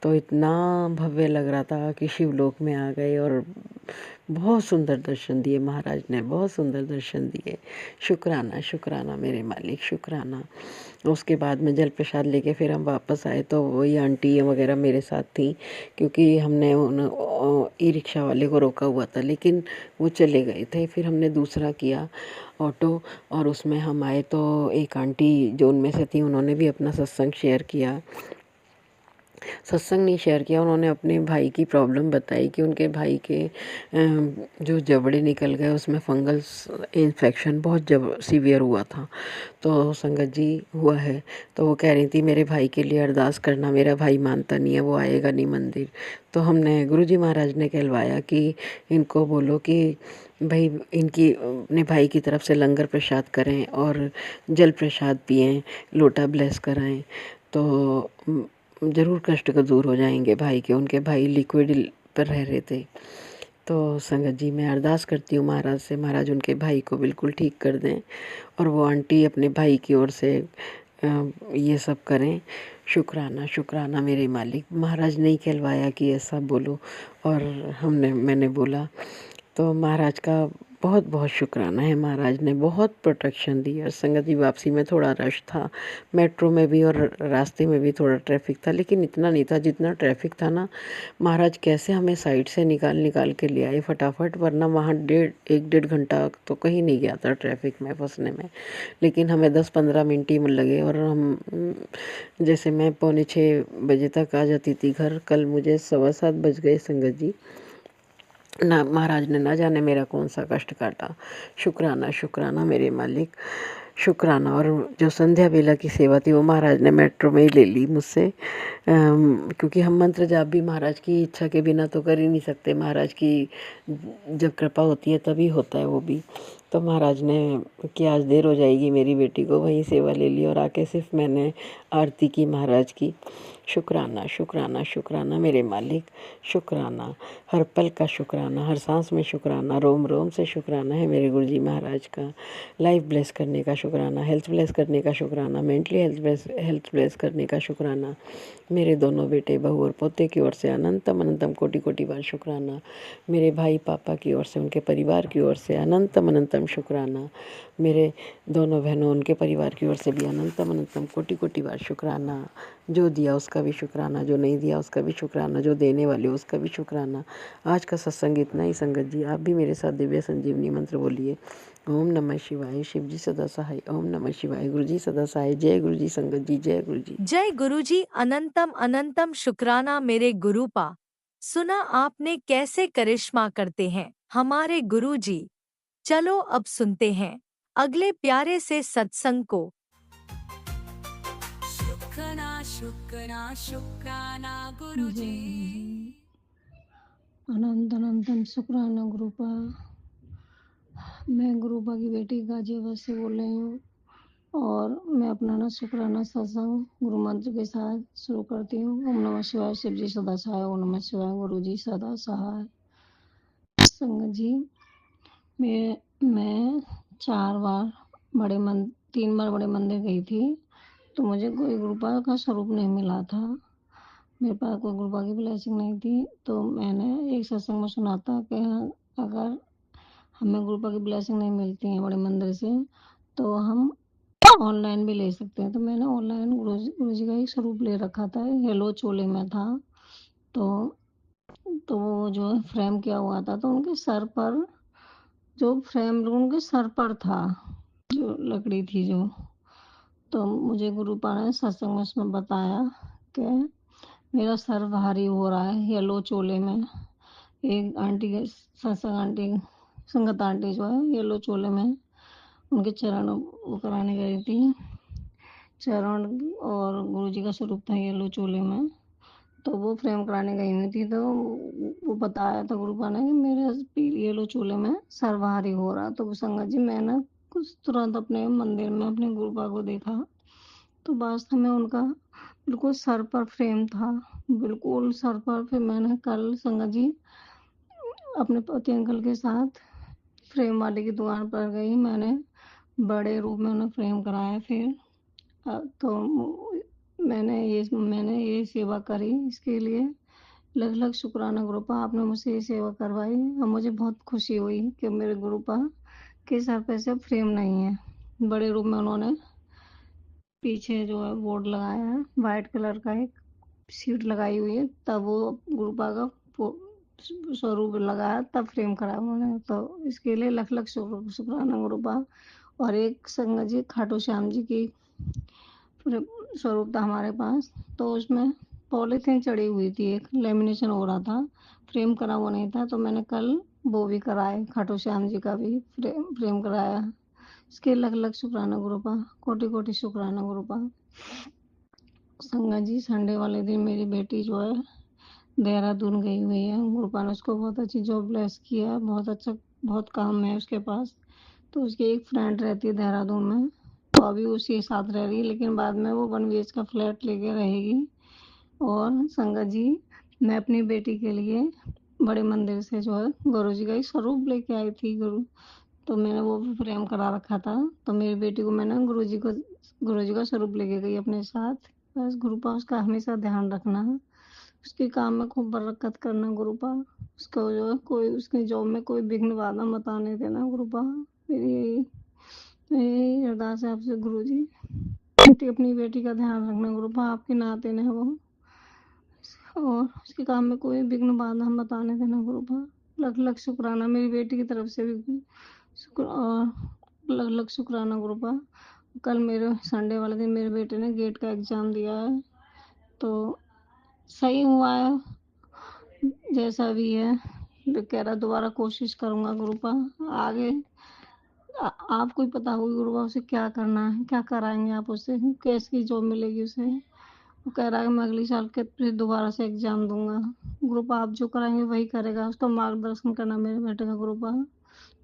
तो इतना भव्य लग रहा था कि शिवलोक में आ गए। और बहुत सुंदर दर्शन दिए महाराज ने, बहुत सुंदर दर्शन दिए। शुक्राना शुक्राना मेरे मालिक, शुक्राना। उसके बाद में जल प्रसाद लेके फिर हम वापस आए, तो वही आंटी वगैरह मेरे साथ थी, क्योंकि हमने उन ई रिक्शा वाले को रोका हुआ था, लेकिन वो चले गए थे। फिर हमने दूसरा किया ऑटो, और उसमें हम आए तो एक आंटी जो उनमें से थी उन्होंने भी अपना सत्संग शेयर किया। सत्संग नहीं शेयर किया, उन्होंने अपने भाई की प्रॉब्लम बताई कि उनके भाई के जो जबड़े निकल गए, उसमें फंगस इन्फेक्शन बहुत जब सीवियर हुआ था। तो संगत जी हुआ है, तो वो कह रही थी मेरे भाई के लिए अरदास करना, मेरा भाई मानता नहीं है, वो आएगा नहीं मंदिर। तो हमने गुरुजी महाराज ने कहलवाया कि इनको बोलो कि भाई इनकी अपने भाई की तरफ से लंगर प्रसाद करें और जल प्रसाद पिएं, लोटा ब्लेस कराएं, तो ज़रूर कष्ट का दूर हो जाएंगे भाई के। उनके भाई लिक्विड पर रह रहे थे। तो संगत जी मैं अरदास करती हूँ महाराज से, महाराज उनके भाई को बिल्कुल ठीक कर दें, और वो आंटी अपने भाई की ओर से ये सब करें। शुक्राना शुक्राना मेरे मालिक। महाराज ने ही कहलवाया कि ऐसा बोलो, और मैंने बोला। तो महाराज का बहुत बहुत शुक्राना है। महाराज ने बहुत प्रोटेक्शन दी। और संगत जी वापसी में थोड़ा रश था, मेट्रो में भी और रास्ते में भी थोड़ा ट्रैफिक था, लेकिन इतना नहीं था जितना ट्रैफिक था ना। महाराज कैसे हमें साइड से निकाल निकाल के ले आए फटाफट, वरना वहाँ 1.5 घंटा तो कहीं नहीं गया था ट्रैफिक में फंसने में, लेकिन हमें 10-15 मिनट ही लगे। और हम जैसे मैं 5:45 तक आ जाती थी घर, कल मुझे 7:15 बज गए संगत जी। ना महाराज ने ना जाने मेरा कौन सा कष्ट काटा। शुक्राना शुक्राना मेरे मालिक, शुक्राना। और जो संध्या बेला की सेवा थी वो महाराज ने मेट्रो में ही ले ली मुझसे, क्योंकि हम मंत्र जाप भी महाराज की इच्छा के बिना तो कर ही नहीं सकते। महाराज की जब कृपा होती है तभी होता है वो भी। तो महाराज ने कि आज देर हो जाएगी मेरी बेटी को, वहीं सेवा ले ली, और आके सिर्फ मैंने आरती की महाराज की। शुक्राना शुक्राना शुक्राना मेरे मालिक, शुक्राना। हर पल का शुक्राना, हर सांस में शुक्राना, रोम रोम से शुक्राना है मेरे गुरुजी महाराज का। लाइफ ब्लेस करने का शुक्राना, हेल्थ ब्लेस करने का शुक्राना, मेंटली हेल्थ ब्लेस करने का शुक्राना। मेरे दोनों बेटे बहू और पोते की ओर से अनंतम अनंतम कोटि कोटि बार शुक्राना। मेरे भाई पापा की ओर से, उनके परिवार की ओर से अनंतम अनंतम शुक्राना। मेरे दोनों बहनों उनके परिवार की ओर से भी अनंतम अनंतम कोटि कोटि बार शुक्राना। जो दिया उसका भी शुक्राना, जो नहीं दिया उसका भी शुक्राना, जो देने वाले उसका भी शुक्राना। आज का सत्संग इतना ही संगत जी। आप भी मेरे साथ दिव्य संजीवनी मंत्र बोलिए। ओम नमः शिवाय, शिव जी सदा सहाय। ओम नमः शिवाय, गुरु जी सदा सहाय। जय गुरु जी संगत जी, जय गुरु जी। जय गुरुजी। अनंतम अनंतम शुक्राना मेरे गुरुपा। सुना आपने कैसे करिश्मा करते हैं हमारे गुरुजी। चलो अब सुनते हैं अगले प्यारे से सत्संग को। शुक्राना शुक्राना शुक्राना गुरुजी। अनंत अनंतम शुक्राना गुरुपा। मैं गुरुपा की बेटी गाजियाबाद से बोल रही हूँ, और मैं अपना ना शुक्राना सत्संग गुरु मंत्र के साथ शुरू करती हूँ। ओम नमः शिवाय, शिव जी सदा सहाय। ओम नमः शिवाय, गुरु जी सदा सहाय। संगत जी, मैं 3 बार बड़े मंदिर गई थी, तो मुझे कोई गुरुपा का स्वरूप नहीं मिला था। मेरे पास कोई गुरुपा की ब्लेसिंग नहीं थी। तो मैंने एक सत्संग में सुना था कि अगर हमें गुरुपा की ब्लेसिंग नहीं मिलती है बड़े मंदिर से, तो हम ऑनलाइन भी ले सकते हैं। तो मैंने ऑनलाइन गुरुजी का एक स्वरूप ले रखा था, येलो चोले में था। तो वो जो फ्रेम किया हुआ था, तो उनके सर पर जो फ्रेम उनके सर पर था, जो लकड़ी थी जो। तो मुझे गुरुपा ने सत्संग में उसमें बताया कि मेरा सर भारी हो रहा है येलो चोले में। एक आंटी के सत्संग आंटी, संगत आंटी जो है येलो चोले में, उनके चरण वो कराने गई थी। चरण और गुरुजी का स्वरूप था येलो चोले में, तो वो फ्रेम कराने गई हुई थी। तो वो बताया था गुरुपा ने कि मेरे येलो चोले में सर भारी हो रहा। तो संगत जी मैंने कुछ तुरंत अपने मंदिर में अपने गुरुपा को देखा, तो वास्तव में उनका बिल्कुल सर पर फ्रेम था, बिल्कुल सर पर। फिर मैंने कल संगत जी अपने पति अंकल के साथ फ्रेम वाले की दुकान पर गई, मैंने बड़े रूप में उन्हें फ्रेम कराया। फिर तो मैंने ये सेवा करी, इसके लिए लख लख शुक्राना गुरुपा, आपने मुझसे ये सेवा करवाई और मुझे बहुत खुशी हुई कि मेरे गुरुपा के सर पे से फ्रेम नहीं है। बड़े रूप में उन्होंने पीछे जो है बोर्ड लगाया है, वाइट कलर का एक शीट लगाई हुई है, तब वो गुरुपा का स्वरूप लगाया, तब फ्रेम कराया उन्होंने। तो इसके लिए लख लख शुक्राना गुरुपा। और एक संगत जी खाटू श्याम जी की स्वरूप था हमारे पास, तो उसमें पॉलीथीन चढ़ी हुई थी, एक लेमिनेशन हो रहा था, फ्रेम करा हुआ नहीं था। तो मैंने कल वो भी कराए, खाटू श्याम जी का भी फ्रेम कराया। इसके लख लख शुक्राना गुरुपा, कोटि कोटि शुक्राना गुरुपा। संगत जी संडे वाले दिन मेरी बेटी जो है देहरादून गई हुई है, गुरुपा ने उसको बहुत अच्छी जॉब ब्लेस किया है, बहुत अच्छा, बहुत काम है उसके पास। तो उसकी एक फ्रेंड रहती है देहरादून में, तो अभी उसी के साथ रह रही है, लेकिन बाद में वो 1 BHK का फ्लैट लेके रहेगी। और संगत जी मैं अपनी बेटी के लिए बड़े मंदिर से जो है गुरु जी का एक स्वरूप लेके आई थी गुरु, तो मैंने वो भी फ्रेम करा रखा था। तो मेरी बेटी को मैंने गुरु जी का स्वरूप लेके गई अपने साथ। बस गुरुपा उसका हमेशा ध्यान रखना, उसके काम में खूब बरकत करना गुरुपा, उसको जो है कोई उसकी जॉब में कोई विघ्न बाधा मत आने देना गुरुपा। मेरी यही अरदास है आपसे गुरु जी, अपनी बेटी का ध्यान रखना गुरुपा, आपके नाते ने वो, और उसके काम में कोई विघ्न बाधा मत आने देना गुरुपा। लख लख शुक्राना मेरी बेटी की तरफ से भी शुक्र, और लख लख शुक्राना गुरुपा। कल मेरे संडे वाले दिन मेरे बेटे ने गेट का एग्जाम दिया है, तो सही हुआ है, जैसा भी है। कह रहा दोबारा कोशिश करूंगा गुरुपा आगे। आपको ही पता होगी गुरुपा उसे क्या करना है, क्या कराएंगे आप उससे, कैसी जॉब मिलेगी उसे। वो कह रहा है मैं अगले साल के फिर दोबारा से एग्जाम दूंगा गुरुपा, आप जो कराएंगे वही करेगा, उसका मार्गदर्शन करना मेरे बेटे का गुरुपा।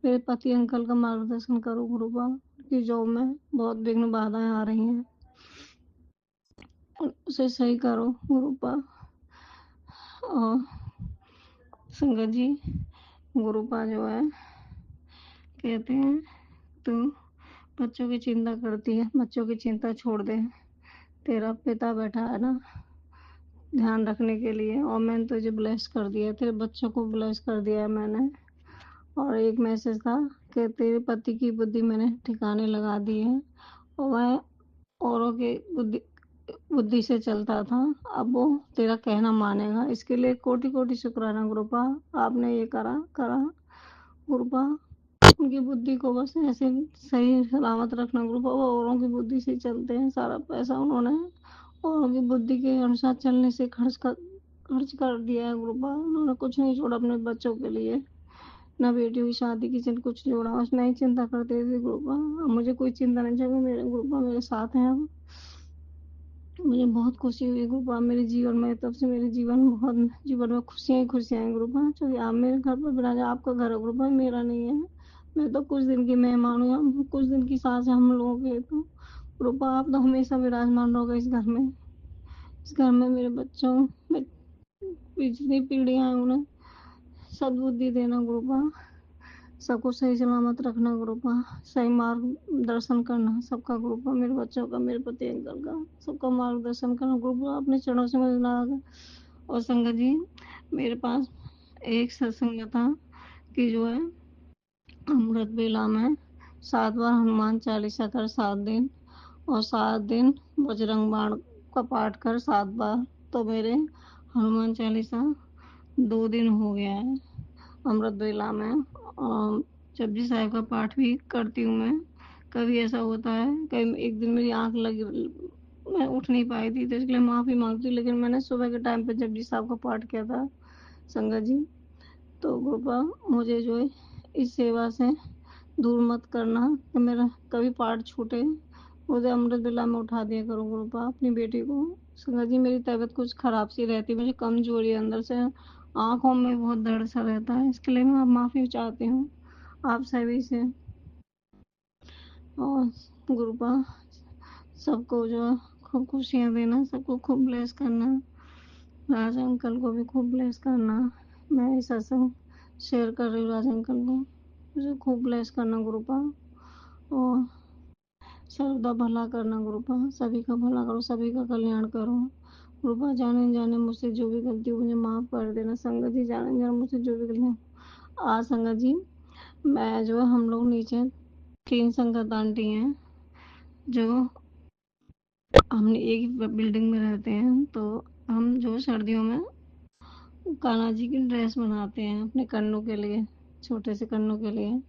मेरे पति अंकल का मार्गदर्शन करो गुरुपा, उनकी जॉब में बहुत विघ्न बाधाएं आ रही हैं, उसे सही करो गुरुपा। और संगत जी गुरुपा जो है कहते हैं तू बच्चों की चिंता करती है, बच्चों की चिंता छोड़ दे, तेरा पिता बैठा है ना ध्यान रखने के लिए, और मैंने तुझे ब्लेस कर दिया, तेरे बच्चों को ब्लेस कर दिया है मैंने। और एक मैसेज था कि तेरे पति की बुद्धि मैंने ठिकाने लगा दी है, और वह औरों की बुद्धि से चलता था, अब वो तेरा कहना मानेगा। इसके लिए कोटि कोटि शुक्राना गुरुपा, आपने ये करा गुरुपा। उनकी बुद्धि को बस ऐसे सही सलामत रखना गुरुपा, वो औरों की बुद्धि से चलते हैं, सारा पैसा उन्होंने औरों की बुद्धि के अनुसार चलने से खर्च कर दिया है गुरुपा। उन्होंने कुछ नहीं छोड़ा अपने बच्चों के लिए, ना बेटियों की शादी की चिंता कुछ जोड़ा, बस मैं ही चिंता करते थे गुरुपा। अब मुझे कोई चिंता नहीं चाहिए, मेरे गुरुपा मेरे साथ हैं अब। मुझे बहुत खुशी हुई गुरुपा, मेरे जीवन में तब से मेरे जीवन में खुशियाँ ही खुशियाँ हैं गुरुपा, क्योंकि आप मेरे घर पर विराज, आपका घर है गुरुपा, मेरा नहीं है। मैं तो कुछ दिन की मेहमान हूँ, कुछ दिन की सांस है हम लोगों के, तो गुरुपा आप तो हमेशा विराजमान रहोगे इस घर में। इस घर में मेरे बच्चों में जितनी पीढ़ियाँ हैं उन्हें सद्बुद्धि देना गुरुपा, सबको सही सलामत रखना गुरुपा, सही मार्गदर्शन करना सबका गुरुपा, मेरे बच्चों का, मेरे पति अंकल का, सबका मार्गदर्शन करना गुरुपा, अपने चरणों से मुझे लगा। और संगत जी मेरे पास एक सत्संग था कि जो है अमृत बेला में 7 बार हनुमान चालीसा कर 7 दिन, और 7 दिन बजरंग बाण का पाठ कर 7 बार, तो मेरे हनुमान चालीसा 2 दिन हो गया है अमृत बेला में। जपजी साहिब का पाठ भी करती हूँ मैं। कभी ऐसा होता है, कभी एक दिन मेरी आँख लगी, मैं उठ नहीं पाई थी, तो इसके लिए माफ़ी माँगती हूँ। लेकिन मैंने सुबह के टाइम पे जपजी साहब का पाठ किया था संगत जी। तो कृपा मुझे जो है इस सेवा से दूर मत करना कि मेरा कभी पाठ छूटे, मुझे अमृत वेला में उठा दिया करो कृपा अपनी बेटी को। संगत जी मेरी तबीयत कुछ खराब सी रहती है, मुझे कमजोरी है अंदर से, आँखों में बहुत दर्द सा रहता है, इसके लिए मैं माफ़ी चाहती हूँ आप सभी से। और गुरुपा सबको जो है खूब खुशियाँ देना, सबको खूब ब्लेस करना, राज अंकल को भी खूब ब्लेस करना। मैं ये सत्संग शेयर कर रही हूँ राज अंकल को, मुझे खूब ब्लेस करना गुरुपा। और सर्वदा भला करना गुरुपा, सभी का भला करो, सभी का कल्याण करो गुरुपा। जाने जाने मुझसे जो भी गलती हो मुझे माफ़ कर देना संगत जी, जाने जाने मुझसे जो भी गलती। आज संगत जी मैं जो है हम लोग नीचे 3 संगत आंटी हैं, जो हमने एक बिल्डिंग में रहते हैं, तो हम जो सर्दियों में कान्हा जी की ड्रेस बनाते हैं अपने कन्नों के लिए, छोटे से कन्नों के लिए।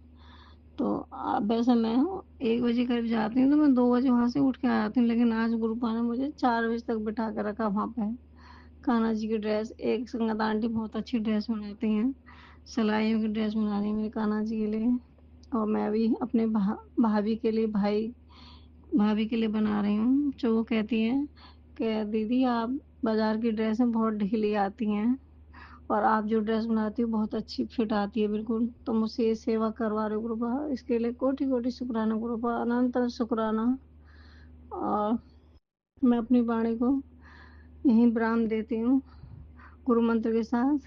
तो वैसे मैं 1 बजे करीब जाती हूँ, तो मैं 2 बजे वहाँ से उठ के आ जाती हूँ, लेकिन आज गुरुपा ने मुझे 4 बजे तक बिठा के रखा वहाँ पे। कान्हा जी की ड्रेस, एक संगत आंटी बहुत अच्छी ड्रेस बनाती हैं, सिलाइयों की ड्रेस बना रही है मेरी कान्हा जी के लिए, और मैं भी अपने भाभी के लिए, भाभी के लिए बना रही हूँ। जो वो कहती हैं कि दीदी आप बाजार की ड्रेसें बहुत ढीली आती हैं, और आप जो ड्रेस बनाती हो बहुत अच्छी फिट आती है बिल्कुल, तो मुझसे ये सेवा करवा रहे हो गुरुपा, इसके लिए कोटि कोटि शुक्राना गुरुपा, अनंत शुक्राना। और मैं अपनी वाणी को यहीं विराम देती हूँ गुरु मंत्र के साथ।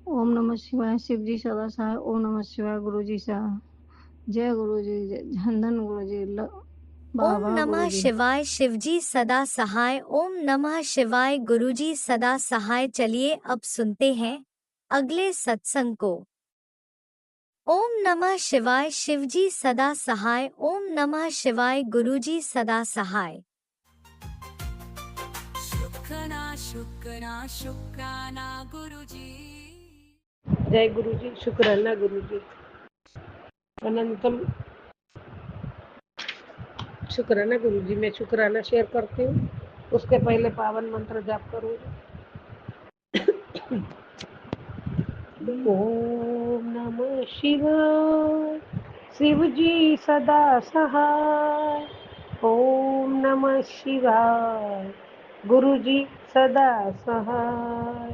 ओम नमः शिवाय, शिव जी सदा सहाय, ओम नमः शिवाय, गुरु जी सहाय, जय गुरु जी, जय धन धन गुरु जी, वाह ओम वाह गुरु नमः जी। शिवाय, शिवजी सदा सहाय। ओम नमः शिवाय, गुरुजी सदा सहाय। चलिए अब सुनते हैं अगले सत्संग को। ओम नमः शिवाय, शिवजी सदा सहाय। ओम नमः शिवाय, गुरुजी सदा सहाय। शुक्राना शुक्राना शुक्राना गुरुजी। जय गुरु जी, शुक्राना गुरु जी, अनंतम शुक्राना गुरु जी। मैं शुक्राना शेयर करती हूँ, उसके पहले पावन मंत्र जाप करूँगी। ओम नमः शिवाय, शिव जी सदा सहाय। ओम नमः शिवाय, गुरु जी सदा सहाय।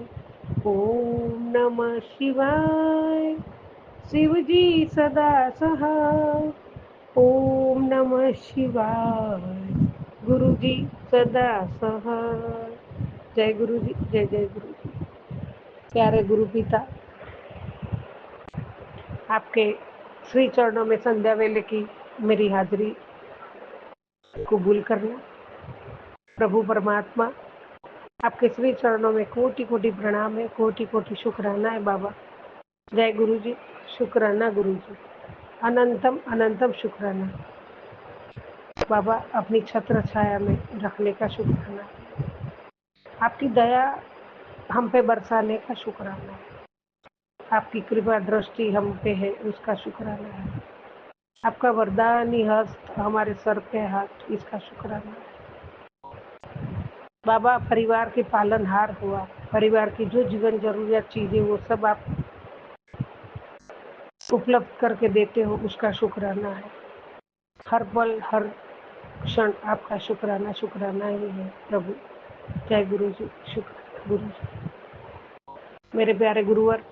ओम नमः शिवाय, शिव जी सदा सहाय। ओम नमः शिवाय, गुरु जी सदा सहाय। जय गुरु जी, जय जय गुरु जी। प्यारे गुरु पिता, आपके श्री चरणों में संध्या वेले की मेरी हाजिरी कबूल करना। प्रभु परमात्मा, आपके श्री चरणों में कोटि कोटि प्रणाम है, कोटि कोटि शुक्राना है बाबा। जय गुरु जी, शुक्राना गुरु जी, अनंतम अनंतम शुक्राना बाबा। अपनी छत्र छाया में रखने का शुक्राना, आपकी दया हम पे बरसाने का शुक्राना, आपकी कृपा दृष्टि हम पे है उसका शुक्राना है, आपका वरदानी हस्त हमारे सर पे हाथ, इसका शुक्राना बाबा। परिवार के पालनहार हुआ, परिवार की जो जीवन जरूरियात चीजें वो सब आप उपलब्ध करके देते हो, उसका शुक्राना है। हर पल हर क्षण आपका शुक्राना शुक्राना ही है प्रभु। जय गुरु जी, शुक्र गुरु जी। मेरे प्यारे गुरुवर,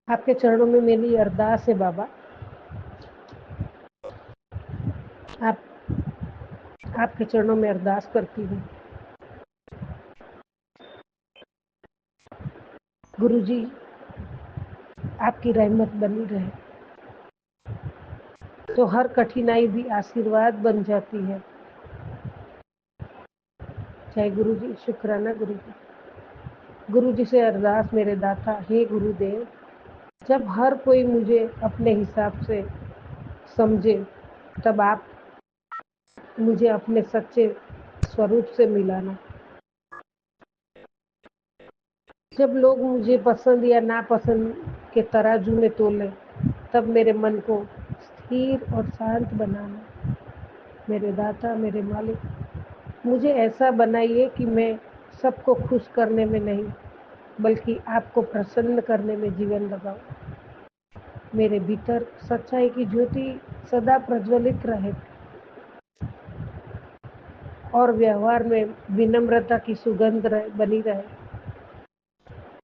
आपके चरणों में मेरी अरदास है बाबा। आप आपके चरणों में अरदास करती हूँ गुरु जी, आपकी रहमत बनी रहे तो हर कठिनाई भी आशीर्वाद बन जाती है। जय गुरु जी, शुक्राना गुरु जी। गुरु जी से अरदास मेरे दाता, हे गुरुदेव, जब हर कोई मुझे अपने हिसाब से समझे, तब आप मुझे अपने सच्चे स्वरूप से मिलाना। जब लोग मुझे पसंद या नापसंद के तराजू में तोलें, तब मेरे मन को स्थिर और शांत बनाना। मेरे दाता, मेरे मालिक, मुझे ऐसा बनाइए कि मैं सबको खुश करने में नहीं, बल्कि आपको प्रसन्न करने में जीवन लगाऊं। मेरे भीतर सच्चाई की ज्योति सदा प्रज्वलित रहे और व्यवहार में विनम्रता की सुगंध बनी रहे।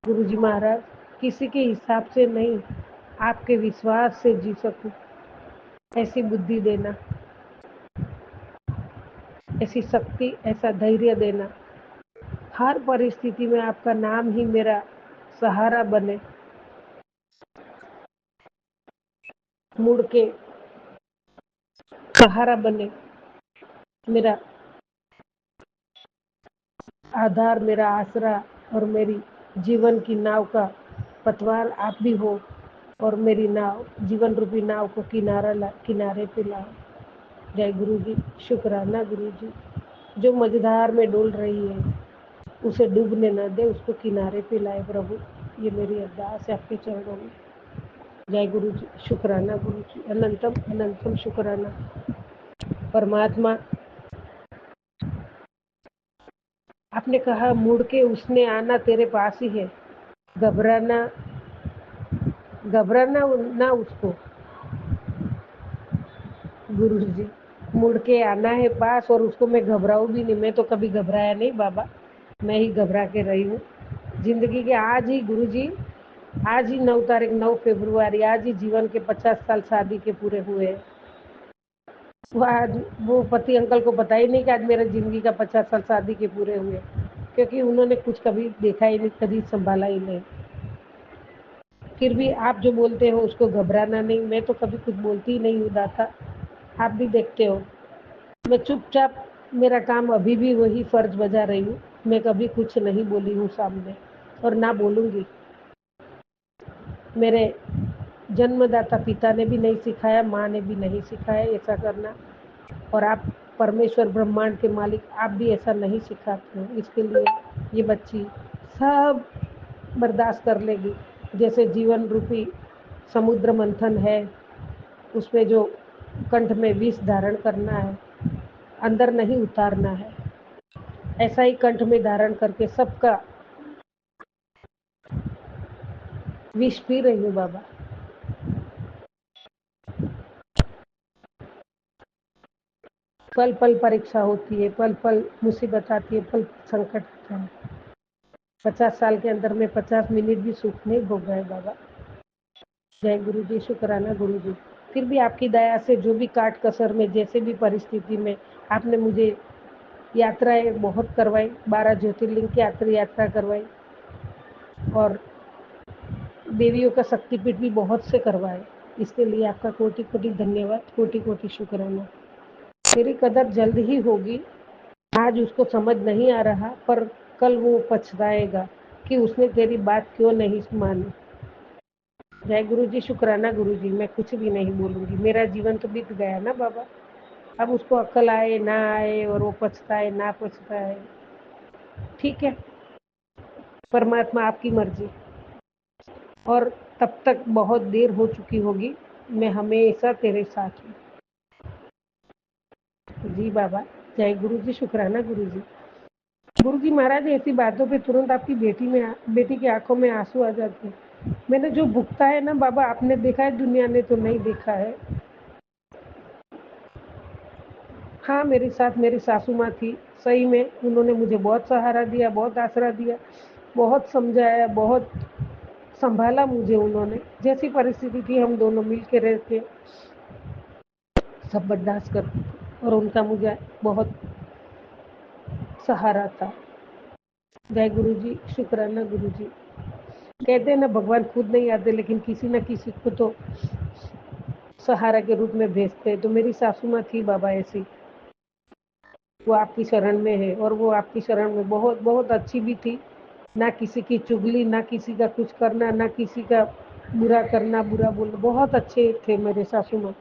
गुरुजी महाराज, किसी के हिसाब से नहीं, आपके विश्वास से जी सकूं, ऐसी बुद्धि देना, ऐसी शक्ति, ऐसा धैर्य देना। हर परिस्थिति में आपका नाम ही मेरा सहारा बने। मुड़ के सहारा बने, मेरा आधार, मेरा आसरा और मेरी जीवन की नाव का पतवार आप भी हो और मेरी नाव, जीवन रूपी नाव को किनारे पे लाओ। जय गुरु जी। शुक्राना गुरु जी। जो मझधार में डोल रही है उसे डूबने न दे, उसको किनारे पे लाए प्रभु। ये मेरी अरदास है आपके चरणों में। जय गुरु जी। शुक्राना गुरु जी। अनंतम अनंतम शुक्राना। परमात्मा, आपने कहा मुड़ के उसने आना तेरे पास ही है, घबराना ना उसको। गुरु जी, मुड़ के आना है पास और उसको मैं घबराऊं भी नहीं। मैं तो कभी घबराया नहीं बाबा, मैं ही घबरा के रही हूँ जिंदगी के। आज ही गुरु जी, आज ही 9 तारीख 9 फरवरी, आज ही जीवन के 50 साल शादी के पूरे हुए। वो पति अंकल को पता ही नहीं कि आज मेरे जिंदगी का 50 साल शादी के पूरे हुए, क्योंकि उन्होंने कुछ कभी देखा ही नहीं, कभी संभाला ही नहीं। फिर भी आप जो बोलते हो उसको घबराना नहीं। मैं तो कभी कुछ बोलती ही नहीं हूँ दाता, आप भी देखते हो। मैं चुपचाप, मेरा काम अभी भी वही फर्ज बजा रही हूँ। मैं कभी कुछ नहीं बोली हूँ सामने और ना बोलूँगी। मेरे जन्मदाता पिता ने भी नहीं सिखाया, माँ ने भी नहीं सिखाया ऐसा करना, और आप परमेश्वर ब्रह्मांड के मालिक, आप भी ऐसा नहीं सिखाते हो। इसके लिए ये बच्ची सब बर्दाश्त कर लेगी। जैसे जीवन रूपी समुद्र मंथन है, उसमें जो कंठ में विष धारण करना है, अंदर नहीं उतारना है, ऐसा ही कंठ में धारण करके सबका विष पी रही हूँ बाबा। पल पल परीक्षा होती है, पल पल मुसीबत आती है, पल संकट आता है। 50 साल के अंदर में 50 मिनट भी सुख नहीं भोग गए बाबा। जय गुरु जी। शुक्राना गुरु जी। फिर भी आपकी दया से जो भी काट कसर में, जैसे भी परिस्थिति में, आपने मुझे यात्राएं बहुत करवाई, 12 ज्योतिर्लिंग की यात्रा करवाई और देवियों का शक्तिपीठ भी बहुत से करवाए। इसके लिए आपका कोटि कोटि धन्यवाद, कोटि कोटि शुक्राना। मेरी कदर जल्द ही होगी। आज उसको समझ नहीं आ रहा, पर कल वो पछताएगा कि उसने तेरी बात क्यों नहीं मानी। जय गुरु जी। शुक्राना गुरु जी। मैं कुछ भी नहीं बोलूंगी, मेरा जीवन तो बीत गया ना बाबा। अब उसको अक्ल आए ना आए और वो पछताए ना पछताए, ठीक है, परमात्मा आपकी मर्जी। और तब तक बहुत देर हो चुकी होगी, मैं हमेशा तेरे साथ हूँ। जी बाबा। जय गुरु जी। शुक्राना गुरु जी। गुरु जी महाराज, ऐसी बातों पे तुरंत आपकी बेटी की आंखों में आंसू आ जाते हैं। मैंने जो भुगता है ना बाबा, आपने देखा है, दुनिया ने तो नहीं देखा है। हाँ, मेरे साथ मेरी सासू माँ थी, सही में उन्होंने मुझे बहुत सहारा दिया, बहुत आसरा दिया, बहुत समझाया, बहुत संभाला मुझे उन्होंने। जैसी परिस्थिति थी हम दोनों मिल के रहते, सब बर्दाश्त करते थे और उनका मुझे बहुत सहारा था। जय गुरु जी। शुक्राना गुरु जी। कहते हैं ना, भगवान खुद नहीं आते लेकिन किसी न किसी को तो सहारा के रूप में भेजते हैं। तो मेरी सासू माँ थी बाबा ऐसी, वो आपकी शरण में है और वो आपकी शरण में बहुत बहुत अच्छी भी थी। ना किसी की चुगली, ना किसी का कुछ करना, ना किसी का बुरा करना, बुरा बोलना, बहुत अच्छे थे मेरे सासू माँ।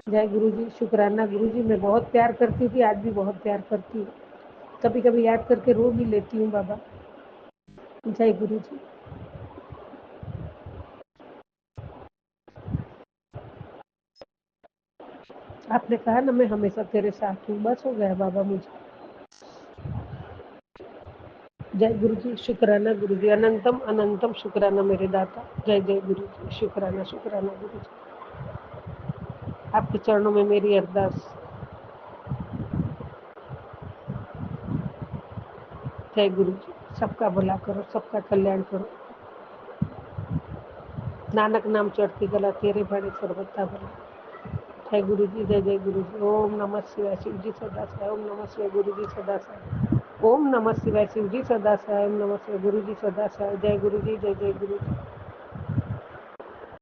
जय गुरु जी। शुक्राना गुरु जी। मैं बहुत प्यार करती थी, आज भी बहुत प्यार करती हूँ। कभी कभी याद करके रो भी लेती हूँ बाबा। जय गुरु जी। आपने कहा ना मैं हमेशा तेरे साथ हूँ, बस हो गया बाबा मुझे। जय गुरु जी, शुक्राना गुरु जी, अनंतम अनंतम शुक्राना मेरे दाता। जय जय गुरु जी, शुक्राना शुक्राना गुरु जी। आपके चरणों में मेरी अरदास। जय गुरु जी, सबका भला करो, सबका कल्याण करो। नानक नाम चढ़ती गला तेरे बड़े सर्वथा भला। जय गुरु जी, जय जय गुरु जी। ओम नमः शिवाय, शिव जी सदा साई। ओम नमः शिवाय, गुरु जी सदा साई। ओम नमः शिवाय, शिव जी सदा साई। ओम नमः शिवाय, गुरु जी सदा साई। जय गुरु जी, जय जय गुरु जी।